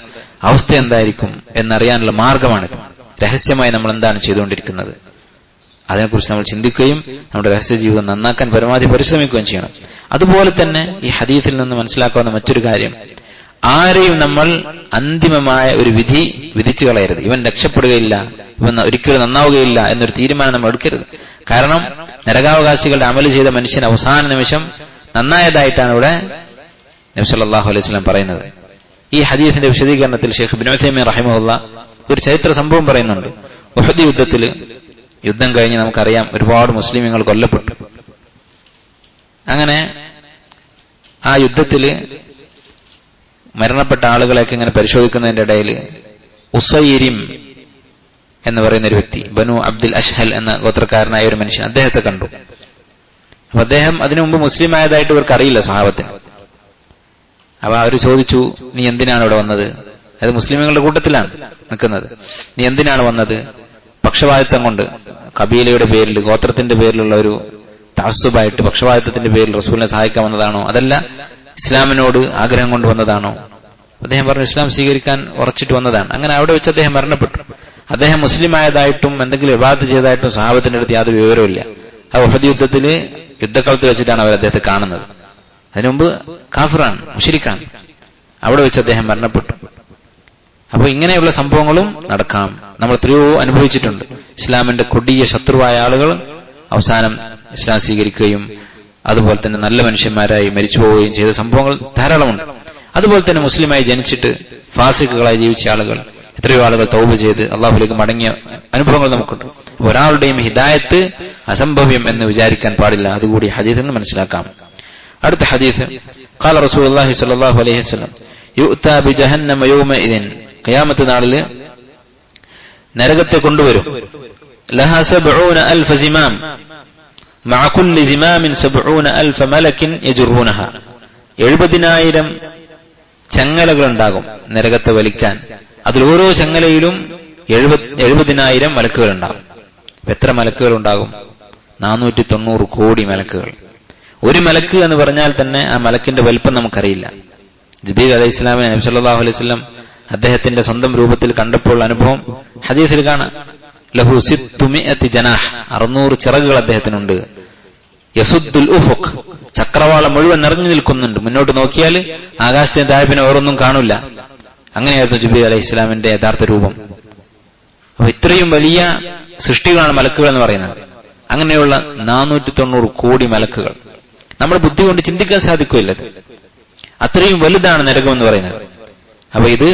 അവസ്ഥ എന്തായിരിക്കും എന്നറിയാനുള്ള മാർഗമാണിത്. രഹസ്യമായി നമ്മൾ എന്താണ് ചെയ്തുകൊണ്ടിരിക്കുന്നത് അതിനെക്കുറിച്ച് നമ്മൾ ചിന്തിക്കുകയും നമ്മുടെ രഹസ്യ ജീവിതം നന്നാക്കാൻ പരമാവധി പരിശ്രമിക്കുകയും ചെയ്യണം. അതുപോലെ തന്നെ ഈ ഹദീസിൽ നിന്ന് മനസ്സിലാക്കാവുന്ന മറ്റൊരു കാര്യം, ആരെയും നമ്മൾ അന്തിമമായ ഒരു വിധി വിധിച്ചു കളയരുത്. ഇവൻ രക്ഷപ്പെടുകയില്ല, ഇവൻ ഒരിക്കലും നന്നാവുകയില്ല എന്നൊരു തീരുമാനം നമ്മൾ എടുക്കരുത്. കാരണം നരകാവകാശികളുടെ അമല് ചെയ്ത മനുഷ്യൻ അവസാന നിമിഷം നന്നായതായിട്ടാണ് ഇവിടെ നബി സല്ലല്ലാഹു അലൈഹി വസല്ലം പറയുന്നത്. ഈ ഹദീസിന്റെ വിശദീകരണത്തിൽ ഷെയ്ഖ് ഇബ്നു ഉസൈമീൻ റഹിമഹുല്ലാഹ് ഒരു ചരിത്ര സംഭവം പറയുന്നുണ്ട്. ഉഹദ് യുദ്ധത്തിൽ, യുദ്ധം കഴിഞ്ഞ് നമുക്കറിയാം ഒരുപാട് മുസ്ലിമീങ്ങൾ കൊല്ലപ്പെട്ടു. അങ്ങനെ ആ യുദ്ധത്തില് മരണപ്പെട്ട ആളുകളെയൊക്കെ ഇങ്ങനെ പരിശോധിക്കുന്നതിന്റെ ഇടയിൽ ഉസൈരിം എന്ന് പറയുന്ന ഒരു വ്യക്തി, ബനു അബ്ദുൽ അഷ്ഹൽ എന്ന ഗോത്രക്കാരനായ ഒരു മനുഷ്യൻ, അദ്ദേഹത്തെ കണ്ടു. അപ്പൊ അദ്ദേഹം അതിനു മുമ്പ് മുസ്ലിം ആയതായിട്ട് ഇവർക്ക് അറിയില്ല, സഹാബത്തിന്. അപ്പൊ അവര് ചോദിച്ചു, നീ എന്തിനാണ് ഇവിടെ വന്നത്? അത് മുസ്ലിമുകളുടെ കൂട്ടത്തിലാണ് നിൽക്കുന്നത്. നീ എന്തിനാണ് വന്നത്? പക്ഷപാതിത്വം കൊണ്ട്, കബീലയുടെ പേരിൽ, ഗോത്രത്തിന്റെ പേരിലുള്ള ഒരു തഅസ്സുബായിട്ട് പക്ഷപാതിത്വത്തിന്റെ പേരിൽ റസൂലിനെ സഹായിക്കാൻ വന്നതാണോ, അതല്ല ഇസ്ലാമിനോട് ആഗ്രഹം കൊണ്ട് വന്നതാണോ? അദ്ദേഹം പറഞ്ഞു, ഇസ്ലാം സ്വീകരിക്കാൻ ഉറച്ചിട്ട് വന്നതാണ്. അങ്ങനെ അവിടെ വെച്ച് അദ്ദേഹം മരണപ്പെട്ടു. അദ്ദേഹം മുസ്ലിം ആയതായിട്ടും എന്തെങ്കിലും ഇബാദത്ത് ചെയ്തതായിട്ടും സഹാബത്തിന്റെ അടുത്ത് യാതൊരു വിവരവുമില്ല. ആ ഉഹദ് യുദ്ധത്തില് യുദ്ധക്കളത്തിൽ വെച്ചിട്ടാണ് അവർ അദ്ദേഹത്തെ കാണുന്നത്. അതിനുമുമ്പ് കാഫിറാണ്, മുശ്രിക്കാണ്. അവിടെ വെച്ച് അദ്ദേഹം മരണപ്പെട്ടു. അപ്പൊ ഇങ്ങനെയുള്ള സംഭവങ്ങളും നടക്കാം. നമ്മൾ എത്രയോ അനുഭവിച്ചിട്ടുണ്ട്. ഇസ്ലാമിന്റെ കൊടിയ ശത്രുവായ ആളുകൾ അവസാനം ഇസ്ലാം സ്വീകരിക്കുകയും അതുപോലെ തന്നെ നല്ല മനുഷ്യന്മാരായി മരിച്ചു പോവുകയും ചെയ്ത സംഭവങ്ങൾ ധാരാളമുണ്ട്. അതുപോലെ തന്നെ മുസ്ലിമായി ജനിച്ചിട്ട് ഫാസിഖുകളായി ജീവിച്ച ആളുകൾ, എത്രയോ ആളുകൾ തൗബ ചെയ്ത് അള്ളാഹുലേക്ക് മടങ്ങിയ അനുഭവങ്ങൾ നമുക്കുണ്ട്. ഒരാളുടെയും ഹിദായത്ത് അസംഭവ്യം എന്ന് വിചാരിക്കാൻ പാടില്ല. അതുകൂടി ഹദീസിൽ നിന്ന് മനസ്സിലാക്കാം. അടുത്ത ഹദീസ്, ഖാല റസൂലുള്ളാഹി സ്വല്ലല്ലാഹു അലൈഹി വസല്ലം യുഅ്താ ബിജഹന്നമ യൗമഇദിൻ, ഖിയാമത്ത് നാളില് നരകത്തെ കൊണ്ടുവരും. ലഹാ 70,000 സിമാം മഅ കുല്ലി സിമാമിൻ 70,000 മലക്കിൻ യജുറൂനഹ. 70,000 ചങ്ങലകൾ ഉണ്ടാകും നരകത്തെ വലിക്കാൻ. അതിൽ ഓരോ ചങ്ങലയിലും 70,000 മലക്കുകൾ ഉണ്ടാകും. എത്ര മലക്കുകൾ ഉണ്ടാകും? 490 കോടി മലക്കുകൾ. ഒരു മലക്ക് എന്ന് പറഞ്ഞാൽ തന്നെ ആ മലക്കിന്റെ വലിപ്പം നമുക്കറിയില്ല. ജിബ്രീൽ അലൈഹി ഇസ്ലാമിനെ നബി സല്ലല്ലാഹു അലൈഹി വസല്ലം അദ്ദേഹത്തിന്റെ സ്വന്തം രൂപത്തിൽ കണ്ടപ്പോൾ അനുഭവം ഹദീസിൽ കാണാം. ലഹു 600 ജനാഹ്, 600 ചിറകുകൾ അദ്ദേഹത്തിനുണ്ട്. യസുദ്ദുൽ ഉഫുഖ്, ചക്രവാളം മുഴുവൻ നിറഞ്ഞു നിൽക്കുന്നുണ്ട്. മുന്നോട്ട് നോക്കിയാൽ ആകാശത്തിന്റെ താഴെ പിന്നെ വേറൊന്നും കാണില്ല. അങ്ങനെയായിരുന്നു ജിബ്രീൽ അലൈഹി ഇസ്ലാമിന്റെ യഥാർത്ഥ രൂപം. അപ്പൊ ഇത്രയും വലിയ സൃഷ്ടികളാണ് മലക്കുകൾ എന്ന് പറയുന്നത്. അങ്ങനെയുള്ള 490 കോടി മലക്കുകൾ നമ്മുടെ ബുദ്ധി കൊണ്ട് ചിന്തിക്കാൻ സാധിക്കില്ല. അത്രയും വലുതാണ് നരകം എന്ന് പറയുന്നത്. അപ്പൊ ഇത്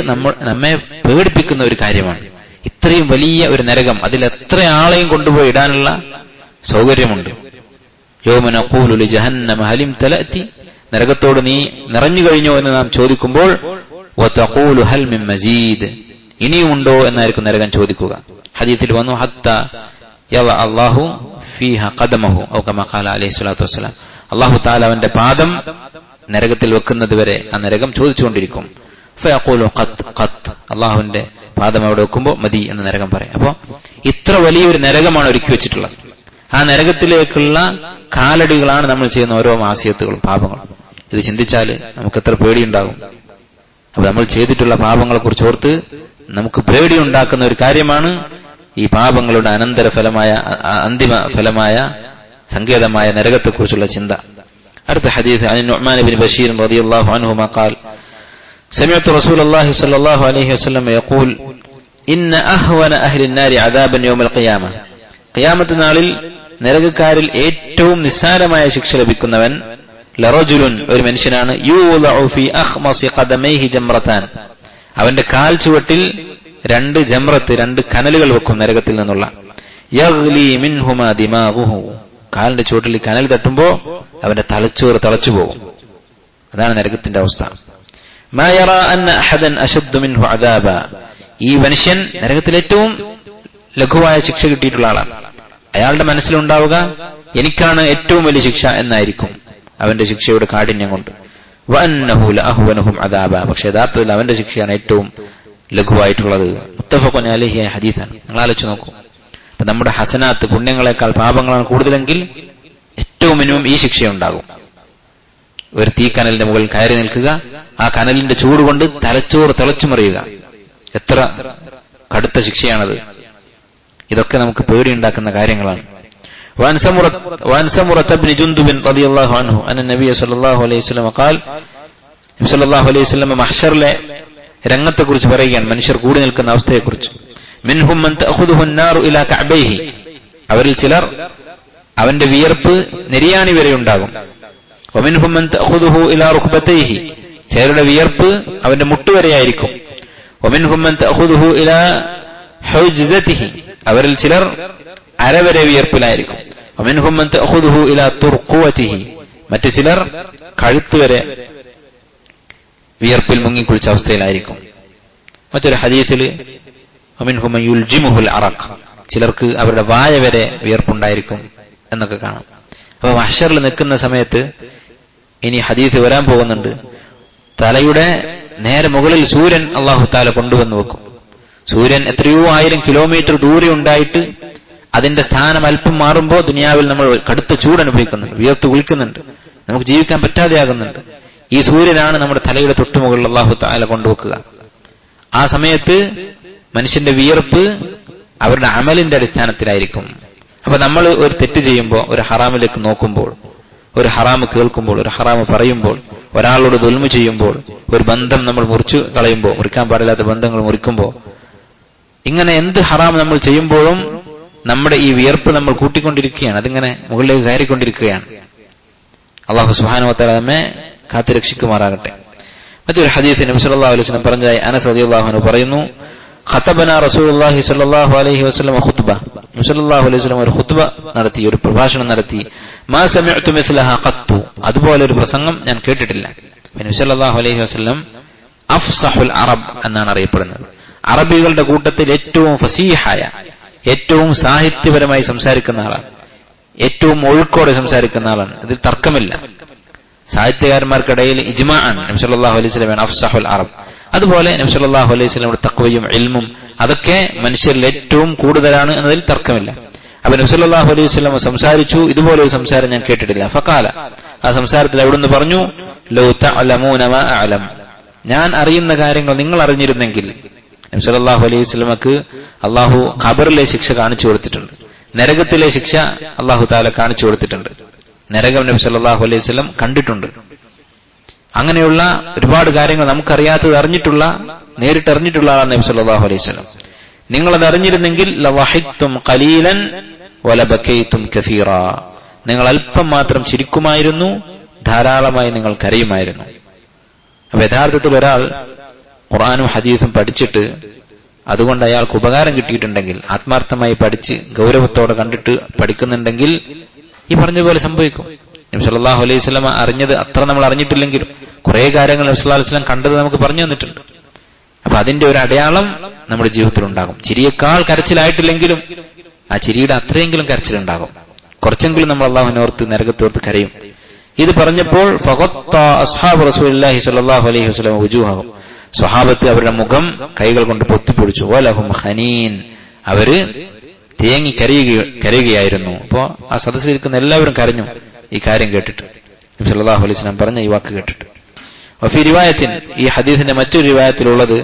നമ്മെ പേടിപ്പിക്കുന്ന ഒരു കാര്യമാണ്. ഇത്രയും വലിയ ഒരു നരകം, അതിൽ എത്ര ആളെയും കൊണ്ടുപോയി ഇടാനുള്ള സൗകര്യമുണ്ട്. യൗമ നഖൂലു ലിജഹന്നമ ഹലിം തലഅതി, നരകത്തോട് നീ നിറഞ്ഞു കഴിഞ്ഞോ എന്ന് നാം ചോദിക്കുമ്പോൾ വതഖൂലു ഹൽ മിൻ മസീദ്, ഇനിയുമുണ്ടോ എന്നായിരിക്കും നരകം ചോദിക്കുക. ഹദീസിൽ വന്നു ഹത്താ യള അല്ലാഹു ഫീഹ ഖദമഹു ഔ കമാ ഖാല അലൈഹി സ്വലാത്തു വസ്സലാം, അല്ലാഹു തആല അവന്റെ പാദം നരകത്തിൽ വെക്കുന്നത് വരെ ആ നരകം ചോദിച്ചുകൊണ്ടിരിക്കും. ഫയഖൂലു ഖത്ത് ഖത്ത്, അല്ലാഹുവിന്റെ പാദം അവിടെ വെക്കുമ്പോൾ മതി എന്ന് നരകം പറയും. അപ്പോ ഇത്ര വലിയൊരു നരകമാണ് ഒരുക്കി വെച്ചിട്ടുള്ളത്. ആ നരകത്തിലേക്കുള്ള കാലടികളാണ് നമ്മൾ ചെയ്യുന്ന ഓരോ മാസിയത്തുകളും പാപങ്ങളും. ഇത് ചിന്തിച്ചാൽ നമുക്ക് എത്ര പേടിയുണ്ടാകും. അപ്പൊ നമ്മൾ ചെയ്തിട്ടുള്ള പാപങ്ങളെ കുറിച്ച് ഓർത്ത് നമുക്ക് പേടിയുണ്ടാക്കുന്ന ഒരു കാര്യമാണ് ഈ പാപങ്ങളുടെ അനന്തര ഫലമായ അന്തിമ ഫലമായ സങ്കേതമായ നരകത്തെക്കുറിച്ചുള്ള ചിന്ത. അടുത്ത ഹദീസ് അൻ നുഅ്മാൻ ഇബ്നു ബശീർ റളിയല്ലാഹു അൻഹുമാ ഖാൽ سمعت رسول الله صلى الله عليه وسلم يقول إن أهون أهل النار عذابا يوم القيامة, ഖിയാമത്ത് നാളിൽ നരകക്കാരിൽ ഏറ്റവും നിസ്സാരമായ ശിക്ഷ ലഭിക്കുന്നവൻ ലറജുലുൻ, ഒരു മനുഷ്യനാണ്, യൂളഉ ഫീ അഖ്മസി ഖദമൈഹി ജംറതാൻ, അവന്റെ കാൽ ചുവട്ടിൽ 2 ജംറത്ത് 2 കനലുകൾ വെക്കും നരകത്തിൽ നിന്നുള്ള. യഗ്ലി മിൻഹുമാ ദിമാഗുഹു, കാലിന്റെ ചുവട്ടിൽ കനൽ തട്ടുമ്പോ അവന്റെ തലച്ചോറ് തിളച്ചു പോകും. അതാണ് നരകത്തിന്റെ അവസ്ഥ. മാ യറാ അന്ന അഹദൻ അശദ്ദു മിൻഹു അദാബ, ഈ മനുഷ്യൻ നരകത്തിൽ ഏറ്റവും ലഘുവായ ശിക്ഷ കിട്ടിയിട്ടുള്ള ആളാണ്. അയാളുടെ മനസ്സിലുണ്ടാവുക എനിക്കാണ് ഏറ്റവും വലിയ ശിക്ഷ എന്നായിരിക്കും, അവന്റെ ശിക്ഷയുടെ കാഠിന്യം കൊണ്ട്. വഅന്നഹു ലഅഹ്വനഹും അദാബ, പക്ഷേ യഥാർത്ഥത്തിൽ അവന്റെ ശിക്ഷയാണ് ഏറ്റവും ലഘുവായിട്ടുള്ളത്. മുത്തഫഖുൻ അലൈഹി ഹദീസാണ്. നിങ്ങൾ ആലോചിച്ച് നോക്കൂ. അപ്പൊ നമ്മുടെ ഹസനാത്ത്, പുണ്യങ്ങളെക്കാൾ പാപങ്ങളാണ് കൂടുതലെങ്കിൽ ഏറ്റവും മിനിമം ഈ ശിക്ഷയുണ്ടാകും. ഒരു തീക്കനലിന്റെ മുകളിൽ കയറി നിൽക്കുക, ആ കനലിന്റെ ചൂട് കൊണ്ട് തലച്ചോറ് തിളച്ചു മറിയുക, എത്ര കടുത്ത ശിക്ഷയാണത്. ഇതൊക്കെ നമുക്ക് പേടിയുണ്ടാക്കുന്ന കാര്യങ്ങളാണ്. وعن سمرة بن جندب رضي الله عنه أن النبي صلى الله عليه وسلم قال, നബി സല്ലല്ലാഹു അലൈഹി വസല്ലം മഹ്ശറിലെ രംഗത്തെക്കുറിച്ച് പറയുകയാണ്, മനുഷ്യർ കൂടി നിൽക്കുന്ന അവസ്ഥയെക്കുറിച്ച്. മിൻഹും മൻ തഅഖുദുഹു അൻ-നാറു ഇലാ കഅബൈഹി, അവരിൽ ചിലർ അവന്റെ വിയർപ്പ് നെരിയാണി വരെ ഉണ്ടാകും. വമിൻഹും മൻ തഅഖുദുഹു ഇലാ റുക്ബതൈഹി, ചിലരുടെ വിയർപ്പ് അവന്റെ മുട്ടുവരെയായിരിക്കും. വമിൻഹും മൻ തഅഖുദുഹു ഇലാ ഹുജ്സതിഹി, അവരിൽ ചിലർ അരവരെ വിയർപ്പിലായിരിക്കും. വമിൻഹും മൻ തഅഖുദുഹു ഇലാ തുർഖുവതിഹി, മറ്റു ചിലർ കഴുത്തുവരെ വിയർപ്പിൽ മുങ്ങിക്കുളിച്ച അവസ്ഥയിലായിരിക്കും. മറ്റൊരു ഹദീസിൽ വമിൻഹും മൻ യുൽജിമുഹുൽ അറഖ്, ചിലർക്ക് അവരുടെ വായ വരെ വിയർപ്പുണ്ടായിരിക്കും എന്നൊക്കെ കാണാം. അപ്പൊ മഹ്ശറിൽ നിൽക്കുന്ന സമയത്ത് ഇനി ഹദീസ് വരാൻ പോകുന്നുണ്ട്. തലയുടെ നേരെ മുകളിൽ സൂര്യൻ അല്ലാഹു തആല കൊണ്ടുവന്ന് വെക്കും. സൂര്യൻ എത്രയോ 1000 കിലോമീറ്റർ ദൂരെ ഉണ്ടായിട്ട് അതിന്റെ സ്ഥാനം അല്പം മാറുമ്പോൾ ദുനിയാവിൽ നമ്മൾ കടുത്ത ചൂട് അനുഭവിക്കുന്നുണ്ട്, വിയർത്ത് കുളിക്കുന്നുണ്ട്, നമുക്ക് ജീവിക്കാൻ പറ്റാതെയാകുന്നുണ്ട്. ഈ സൂര്യനാണ് നമ്മുടെ തലയുടെ തൊട്ടുമുകളിൽ അല്ലാഹു തആല കൊണ്ടുവെക്കുക. ആ സമയത്ത് മനുഷ്യന്റെ വിയർപ്പ് അവരുടെ അമലിന്റെ അടിസ്ഥാനത്തിലായിരിക്കും. അപ്പൊ നമ്മൾ ഒരു തെറ്റ് ചെയ്യുമ്പോൾ, ഒരു ഹറാമിലേക്ക് നോക്കുമ്പോൾ, ഒരു ഹറാമ് കേൾക്കുമ്പോൾ, ഒരു ഹറാമ് പറയുമ്പോൾ, ഒരാളോട് ദുൽമ ചെയ്യുമ്പോൾ, ഒരു ബന്ധം നമ്മൾ മുറിച്ചു കളയുമ്പോൾ, മുറിക്കാൻ പാടില്ലാത്ത ബന്ധങ്ങൾ മുറിക്കുമ്പോൾ, ഇങ്ങനെ എന്ത് ഹറാം നമ്മൾ ചെയ്യുമ്പോഴും നമ്മുടെ ഈ വിയർപ്പ് നമ്മൾ കൂട്ടിക്കൊണ്ടിരിക്കുകയാണ്, അതിങ്ങനെ മുകളിലേക്ക് കയറിക്കൊണ്ടിരിക്കുകയാണ്. അല്ലാഹു സുബ്ഹാനഹു വ തആല നമ്മെ കാത്തുരക്ഷിക്കുമാറാകട്ടെ. മറ്റൊരു ഹദീസിൽ നബി സല്ലല്ലാഹു അലൈഹി വസല്ലം പറഞ്ഞതായി അനസ് റളിയല്ലാഹു അൻഹു പറയുന്നു, ഖതബനാ റസൂലുള്ളാഹി സ്വല്ലല്ലാഹു അലൈഹി വസല്ലം ഖുത്ബ, നബി സല്ലല്ലാഹു അലൈഹി വസല്ലം ഒരു ഖുത്ബ നടത്തി, ഒരു പ്രഭാഷണം നടത്തി. മാ സമിഅ്തു മിസ്ലഹാ ഖത്തു, അതുപോലെ ഒരു പ്രസംഗം ഞാൻ കേട്ടിട്ടില്ല. നബി സല്ലല്ലാഹു അലൈഹി വസല്ലം അഫ്സഹുൽ അറബ് എന്നാണ് അറിയപ്പെടുന്നത്. അറബികളുടെ കൂട്ടത്തിൽ ഏറ്റവും ഫസീഹായ, ഏറ്റവും സാഹിത്യപരമായി സംസാരിക്കുന്ന ആളാണ്, ഏറ്റവും ഒഴുക്കോടെ സംസാരിക്കുന്ന ആളാണ്. അതിൽ തർക്കമില്ല. സാഹിത്യകാരന്മാർക്കിടയിൽ ഇജ്മാ ആണ് നബി സല്ലല്ലാഹു അലൈഹി വസല്ലം അഫ്സഹുൽ അറബ്. അതുപോലെ നബി സല്ലല്ലാഹു അലൈഹി വസല്ലമയുടെ തഖ്വയും ഇൽമും അതൊക്കെ മനുഷ്യരിൽ ഏറ്റവും കൂടുതലാണ് എന്നതിൽ തർക്കമില്ല. അപ്പൊ നബി സല്ലല്ലാഹു അലൈഹി വസല്ലം സംസാരിച്ചു, ഇതുപോലെ ഒരു സംസാരം ഞാൻ കേട്ടിട്ടില്ല. ഫഖാല, ആ സംസാരത്തിൽ അവിടുന്ന് പറഞ്ഞു, ലൗ തഅലമൂന മാ അഅലം, ഞാൻ അറിയുന്ന കാര്യങ്ങൾ നിങ്ങൾ അറിഞ്ഞിരുന്നെങ്കിൽ. നബി സല്ലല്ലാഹു അലൈഹി വസല്ലമക്ക് അല്ലാഹു ഖബറിലെ ശിക്ഷ കാണിച്ചു കൊടുത്തിട്ടുണ്ട്, നരകത്തിലെ ശിക്ഷ അല്ലാഹു തആല കാണിച്ചു കൊടുത്തിട്ടുണ്ട്. നരകം നബി സല്ലല്ലാഹു അലൈഹി വസല്ലം കണ്ടിട്ടുണ്ട്. അങ്ങനെയുള്ള ഒരുപാട് കാര്യങ്ങൾ നമുക്കറിയാത്തത് അറിഞ്ഞിട്ടുള്ള, നേരിട്ടറിഞ്ഞിട്ടുള്ള ആളാണ് നബി സല്ലല്ലാഹു അലൈഹി വസല്ലം. നിങ്ങളത് അറിഞ്ഞിരുന്നെങ്കിൽ ലവഹിത്തും ഖലീലൻ വലബകൈതും കസീറാ, നിങ്ങൾ അല്പം മാത്രം ചിരിക്കുമായിരുന്നു, ധാരാളമായി നിങ്ങൾ കരയുമായിരുന്നു. അപ്പൊ യഥാർത്ഥത്തിൽ ഒരാൾ ഖുർആനും ഹദീസും പഠിച്ചിട്ട് അതുകൊണ്ട് അയാൾക്ക് ഉപകാരം കിട്ടിയിട്ടുണ്ടെങ്കിൽ, ആത്മാർത്ഥമായി പഠിച്ച് ഗൗരവത്തോടെ കണ്ടിട്ട് പഠിക്കുന്നുണ്ടെങ്കിൽ ഈ പറഞ്ഞതുപോലെ സംഭവിക്കും. നബി സല്ലല്ലാഹു അലൈഹി വസല്ലം അറിഞ്ഞത് അത്ര നമ്മൾ അറിഞ്ഞിട്ടില്ലെങ്കിലും കുറെ കാര്യങ്ങൾ നബി സല്ലല്ലാഹു അലൈഹി വസല്ലം കണ്ടത് നമുക്ക് പറഞ്ഞു തന്നിട്ടുണ്ട്. അപ്പൊ അതിന്റെ ഒരു അടയാളം നമ്മുടെ ജീവിതത്തിൽ ഉണ്ടാകും. ചിരിയേക്കാൾ കരച്ചിലായിട്ടില്ലെങ്കിലും ആ ചിരിയുടെ അത്രയെങ്കിലും കരച്ചിലുണ്ടാകും. കുറച്ചെങ്കിലും നമ്മൾ അള്ളാഹുവിനെ ഓർത്ത് നരകത്തോർത്ത് കരയും. ഇത് പറഞ്ഞപ്പോൾ ഫഗത്ത അസ്ഹാബ് റസൂലുള്ളാഹി സ്വല്ലല്ലാഹു അലൈഹി വസല്ലം വുജൂഹഹും, സ്വഹാബത്ത് അവരുടെ മുഖം കൈകൾ കൊണ്ട് പൊത്തിപ്പൊടിച്ചു. വലഹും ഖനീൻ, അവര് തേങ്ങി കരയുകയായിരുന്നു. അപ്പോ ആ സദസ്സിലിരിക്കുന്ന എല്ലാവരും കരഞ്ഞു ഈ കാര്യം കേട്ടിട്ട്, നബി സല്ലല്ലാഹു അലൈഹി വസല്ലം പറഞ്ഞ ഈ വാക്ക് കേട്ടിട്ട്. വഫി റിവായത്തിൻ, ഈ ഹദീസിന്റെ മറ്റൊരു റിവായത്തിലുള്ളത്,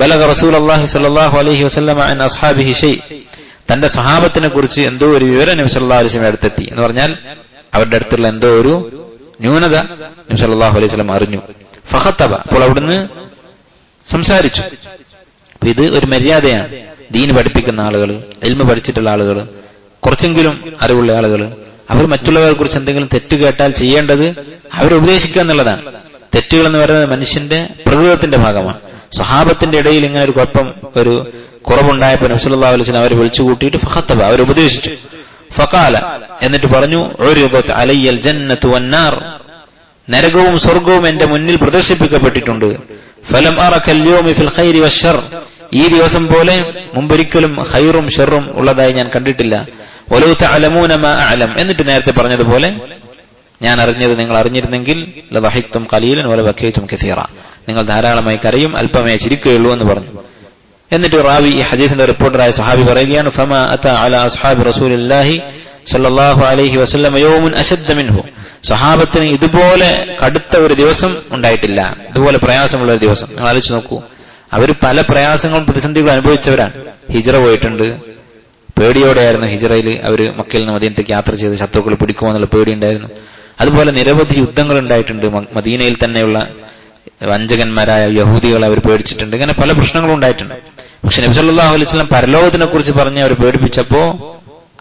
ബലഗ റസൂലുള്ളാഹി സ്വല്ലല്ലാഹു അലൈഹി വസല്ലം അൻ അസ്ഹാബിഹി ഷൈ, തന്റെ സഹാബത്തിനെ കുറിച്ച് എന്തോ ഒരു വിവരം നബി സല്ലല്ലാഹു അലൈഹി വസല്ലം അടുത്തെത്തി എന്ന് പറഞ്ഞാൽ അവരുടെ അടുത്തുള്ള എന്തോ ഒരു ന്യൂനത നബി സല്ലല്ലാഹു അലൈഹി വസല്ലം അറിഞ്ഞു. ഫഖത്തബ, അപ്പോൾ അവിടുന്ന് സംസാരിച്ചു. ഇത് ഒരു മര്യാദയാണ്. ദീന് പഠിപ്പിക്കുന്ന ആളുകൾ, ഇൽമ പഠിച്ചിട്ടുള്ള ആളുകൾ, കുറച്ചെങ്കിലും അറിവുള്ള ആളുകൾ, അവർ മറ്റുള്ളവരെ കുറിച്ച് എന്തെങ്കിലും തെറ്റ് കേട്ടാൽ ചെയ്യേണ്ടത് അവരെ ഉപദേശിക്കുക എന്നുള്ളതാണ്. തെറ്റുകൾ എന്ന് പറയുന്നത് മനുഷ്യന്റെ പ്രകൃതത്തിന്റെ ഭാഗമാണ്. സ്വഹാബത്തിന്റെ ഇടയിൽ ഇങ്ങനെ ഒരു കുഴപ്പം, ഒരു കുറവുണ്ടായപ്പോൾ നബി സല്ലല്ലാഹു അലൈഹി വസല്ലം അവരെ വിളിച്ചു കൂട്ടിയിട്ട് ഫഖത്തബ, അവരെ ഉപദേശിച്ചു. ഫഖാല, എന്നിട്ട് പറഞ്ഞു, ഉരിദത് അലയ്യൽ ജന്നത്തു വന്നാർ, നരകവും സ്വർഗവും എന്റെ മുന്നിൽ പ്രദർശിപ്പിക്കപ്പെട്ടിട്ടുണ്ട്. ഫലം അറക അൽയൗമ ഫിൽ ഖൈരി വശർ, ഈ ദിവസം പോലെ മുമ്പൊരിക്കലും ഖൈറും ഷർറും ഉള്ളതായി ഞാൻ കണ്ടിട്ടില്ല. വലൗ തഅലമൂന മാ അഅലം, എന്നിട്ട് നേരത്തെ പറഞ്ഞതുപോലെ ഞാൻ അറിഞ്ഞത് നിങ്ങൾ അറിഞ്ഞിരുന്നെങ്കിൽ ലദഹിക്തും ഖലീലൻ വലബകൈതും കസീറ, നിങ്ങൾ ധാരാളമായി കരയും അല്പമേ ചിരിക്കുകയുള്ളൂ എന്ന് പറഞ്ഞു. എന്നിട്ട് റാവി, ഈ ഹദീസിന്റെ റിപ്പോർട്ടറായ സഹാബി പറയുകയാണ്, ഫമാ അതാ അലാ അസ്ഹാബി റസൂലില്ലാഹി സ്വല്ലല്ലാഹു അലൈഹി വസല്ലം യൗമുൻ അശദ്ദ മിൻഹു, സഹാബത്തിന് ഇതുപോലെ കടുത്ത ഒരു ദിവസം ഉണ്ടായിട്ടില്ല, ഇതുപോലെ പ്രയാസമുള്ള ഒരു ദിവസം. നിങ്ങൾ ആലോചിച്ച് നോക്കൂ, അവർ പല പ്രയാസങ്ങളും പ്രതിസന്ധികളും അനുഭവിച്ചവരാണ്. ഹിജ്റ പോയിട്ടുണ്ട്, പേടിയോടെയായിരുന്നു ഹിജ്റയിൽ അവർ മക്കയിൽ നിന്ന് മദീനത്തേക്ക് യാത്ര ചെയ്ത് ശത്രുക്കൾ പിടിക്കുമോ എന്നുള്ള പേടിയുണ്ടായിരുന്നു. അതുപോലെ നിരവധി യുദ്ധങ്ങൾ ഉണ്ടായിട്ടുണ്ട്. മദീനയിൽ തന്നെയുള്ള വഞ്ചകന്മാരായ യഹൂദികളെ അവർ പേടിച്ചിട്ടുണ്ട്. ഇങ്ങനെ പല പ്രശ്നങ്ങളും ഉണ്ടായിട്ടുണ്ട്. പക്ഷെ നബി സല്ലല്ലാഹു അലൈഹി വസല്ലം പരലോകത്തിനെ കുറിച്ച് പറഞ്ഞ് അവർ പേടിപ്പിച്ചപ്പോ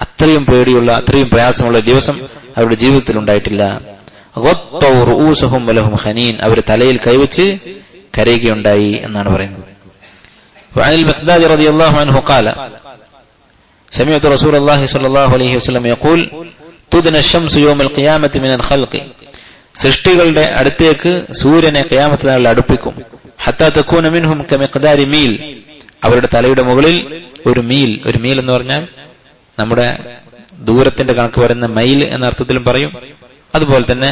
അത്രയും പേടിയുള്ള, അത്രയും പ്രയാസമുള്ള ദിവസം അവരുടെ ജീവിതത്തിൽ ഉണ്ടായിട്ടില്ല. അവർ തലയിൽ കൈവച്ച് കരയുകയുണ്ടായി എന്നാണ് പറയുന്നത്. سمعت رسول الله صلى الله عليه وسلم يقول تدنى الشمس يوم القيامة من الخلق, സൃഷ്ടികളുടെ അടുത്തേക്ക് സൂര്യനെ ഖിയാമത്ത് നാളിൽ അടുപ്പിക്കും. ഹത്താ തകൂന മിൻഹും കമിഖ്ദാരി മീൽ, അവരുടെ തലയുടെ മുകളിൽ ഒരു മീൽ, ഒരു മീൽ എന്ന് പറഞ്ഞാൽ നമ്മുടെ ദൂരത്തിന്റെ കണക്ക് പറയുന്ന മൈൽ എന്ന അർത്ഥത്തിലും പറയും. അതുപോലെ തന്നെ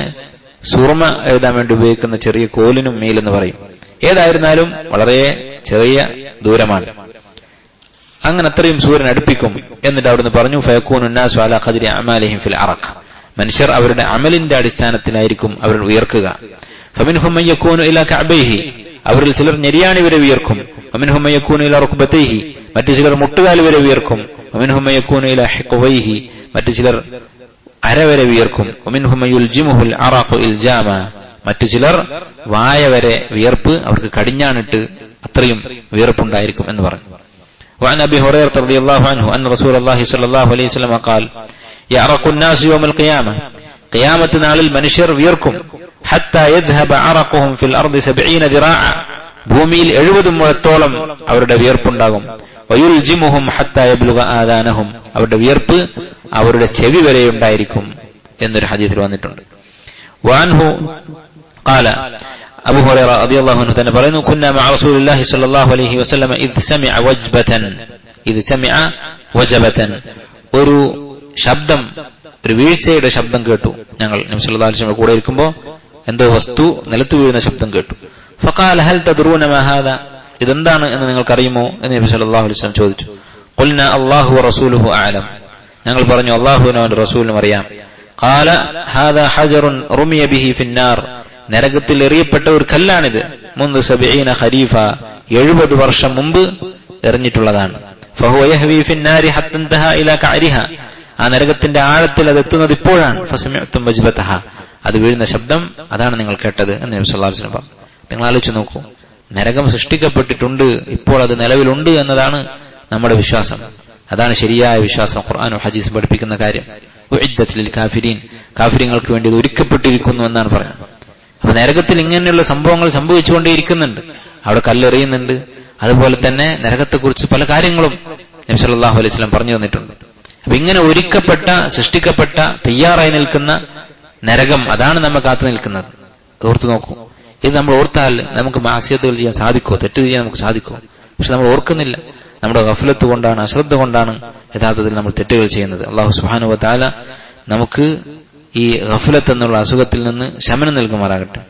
സുർമ എഴുതാൻ വേണ്ടി ഉപയോഗിക്കുന്ന ചെറിയ കോലിനും മീൽ എന്ന് പറയും. ഏതായിരുന്നാലും വളരെ ചെറിയ ദൂരമാണ്. അങ്ങനെ അത്രയും സൂര്യൻ അടുപ്പിക്കും. എന്നിട്ട് അവിടുന്ന് പറഞ്ഞു, ഫയകൂനു നാസു അലാ ഖദ്രി അഅമാലിഹിം ഫിൽ അറഖ്, മനുഷ്യർ അവരുടെ അമലിന്റെ അടിസ്ഥാനത്തിലായിരിക്കും അവർ ഉയർക്കുക. ഫമിൻഹും മൻ യകൂനു ഇലാ കഅബൈഹി, അവരിൽ ചിലർ ഞെരിയാണി വരെ ഉയർക്കും. വമിൻഹും മൻ യകൂനു ഇലാ റുക്ബതൈഹി, മറ്റു ചിലർ മുട്ടുകാൽ വരെ ഉയർക്കും. വമിൻഹും മൻ യകൂനു ഇലാ ഹിഖ്വൈഹി, മറ്റു ചിലർ അര വരെ ഉയർക്കും. വമിൻഹും മൻ യുൽജിമുഹുൽ അറഖു ഇൽജാമ, മറ്റു ചിലർ വായ വരെ വിയർപ്പ്, അവർക്ക് കടിഞ്ഞാണിട്ട് അത്രയും വിയർപ്പുണ്ടായിരിക്കും എന്ന് പറഞ്ഞു. وعن أبي هريرة رضي الله عنه أن رسول الله صلى الله عليه وسلم قال يعرق الناس يوم القيامة, قيامة നാളിൽ മനുഷ്യർ വിയർക്കും. حتى يذهب عرقهم في الأرض 70 ذراعا, ഭൂമിയിൽ 70 മുഴത്തോളം അവരുടെ വിയർപ്പുണ്ടാകും. ويلجمهم حتى يبلغ آذانهم, അവരുടെ വിയർപ്പ് അവരുടെ ചെവി വരെ ഉണ്ടായിരിക്കും എന്നൊരു ഹദീസിൽ വന്നിട്ടുണ്ട്. وعنه قال, അബൂ ഹുറൈറ റളിയല്ലാഹു അൻഹു തന്നെ പറയുന്നു, കുന്നാ മഅ റസൂലില്ലാഹി സ്വല്ലല്ലാഹു അലൈഹി വസല്ലം ഇദ് സമിഅ വജബതൻ, ഒരു ശബ്ദം, ഒരു വീഴ്ചയുടെ ശബ്ദം കേട്ടു. ഞങ്ങൾ നബി സല്ലല്ലാഹു അലൈഹി വസല്ലം കൂടെ ഇരിക്കുമ്പോൾ എന്തോ വസ്തു നിലത്ത് വീഴുന്ന ശബ്ദം കേട്ടു. ഫഖാല ഹൽ തദ്റൂന മാ ഹാദാ, ഇതെന്താണ് എന്ന് നിങ്ങൾക്കറിയുമോ എന്ന് നബി സല്ലല്ലാഹു അലൈഹി വസല്ലം ചോദിച്ചു. ഖുൽനാ അല്ലാഹു വറസൂലുഹു അഅലം, ഞങ്ങൾ പറഞ്ഞു അല്ലാഹുവിനും അവന്റെ റസൂലിനും അറിയാം. ഖാല ഹാദാ ഹജറുൻ റുമിയ ബിഹി ഫിന്നാർ, നരകത്തിൽ എറിയപ്പെട്ട ഒരു കല്ലാണിത്. മുൻദു 70 ഖരീഫ, 70 വർഷം മുമ്പ് എറിഞ്ഞിട്ടുള്ളതാണ്. ഫഹുവ യഹ്വി ഫിന്നാരി ഹത്ത ഇൻതഹാ ഇലാ കഅരിഹ, ആ നരകത്തിന്റെ ആഴത്തിൽ അത് എത്തുന്നത് ഇപ്പോഴാണ്. ഫസമിഅതും വജ്ബതഹ, അത് വീഴുന്ന ശബ്ദം അതാണ് നിങ്ങൾ കേട്ടത് എന്ന് നബി സല്ലല്ലാഹു അലൈഹി വസല്ലം പറഞ്ഞു. നിങ്ങൾ ആലോചിച്ച് നോക്കൂ, നരകം സൃഷ്ടിക്കപ്പെട്ടിട്ടുണ്ട്, ഇപ്പോൾ അത് നിലവിലുണ്ട് എന്നതാണ് നമ്മുടെ വിശ്വാസം. അതാണ് ശരിയായ വിശ്വാസം. ഖുർആനും ഹദീസും പഠിപ്പിക്കുന്ന കാര്യം. ഉഇദ്ദത് ലിൽ കാഫിരീൻ, കാഫിര്യങ്ങൾക്ക് വേണ്ടി ഇത് ഒരുക്കപ്പെട്ടിരിക്കുന്നു എന്നാണ് പറയുന്നത്. അപ്പൊ നരകത്തിൽ ഇങ്ങനെയുള്ള സംഭവങ്ങൾ സംഭവിച്ചുകൊണ്ടേയിരിക്കുന്നുണ്ട്. അവിടെ കല്ലെറിയുന്നുണ്ട്. അതുപോലെ തന്നെ നരകത്തെക്കുറിച്ച് പല കാര്യങ്ങളും നബി സല്ലല്ലാഹു അലൈഹി വസല്ലം പറഞ്ഞു തന്നിട്ടുണ്ട്. അപ്പൊ ഇങ്ങനെ ഒരുക്കപ്പെട്ട, സൃഷ്ടിക്കപ്പെട്ട, തയ്യാറായി നിൽക്കുന്ന നരകം, അതാണ് നമ്മെ കാത്തു നിൽക്കുന്നത്. ഓർത്തു നോക്കൂ. ഇത് നമ്മൾ ഓർത്താൽ നമുക്ക് മാസിയത്തുകൾ ചെയ്യാൻ സാധിക്കുമോ? തെറ്റ് ചെയ്യാൻ നമുക്ക് സാധിക്കുമോ? പക്ഷെ നമ്മൾ ഓർക്കുന്നില്ല. നമ്മുടെ ഗഫലത്ത് കൊണ്ടാണ്, അശ്രദ്ധ കൊണ്ടാണ് യഥാർത്ഥത്തിൽ നമ്മൾ തെറ്റുകൾ ചെയ്യുന്നത്. അല്ലാഹു സുബ്ഹാനഹു വ തആല നമുക്ക് ഈ ഗഫലത്ത് എന്നുള്ള അസുഖത്തിൽ നിന്ന് ശമനം നൽകുമാറാകട്ടെ.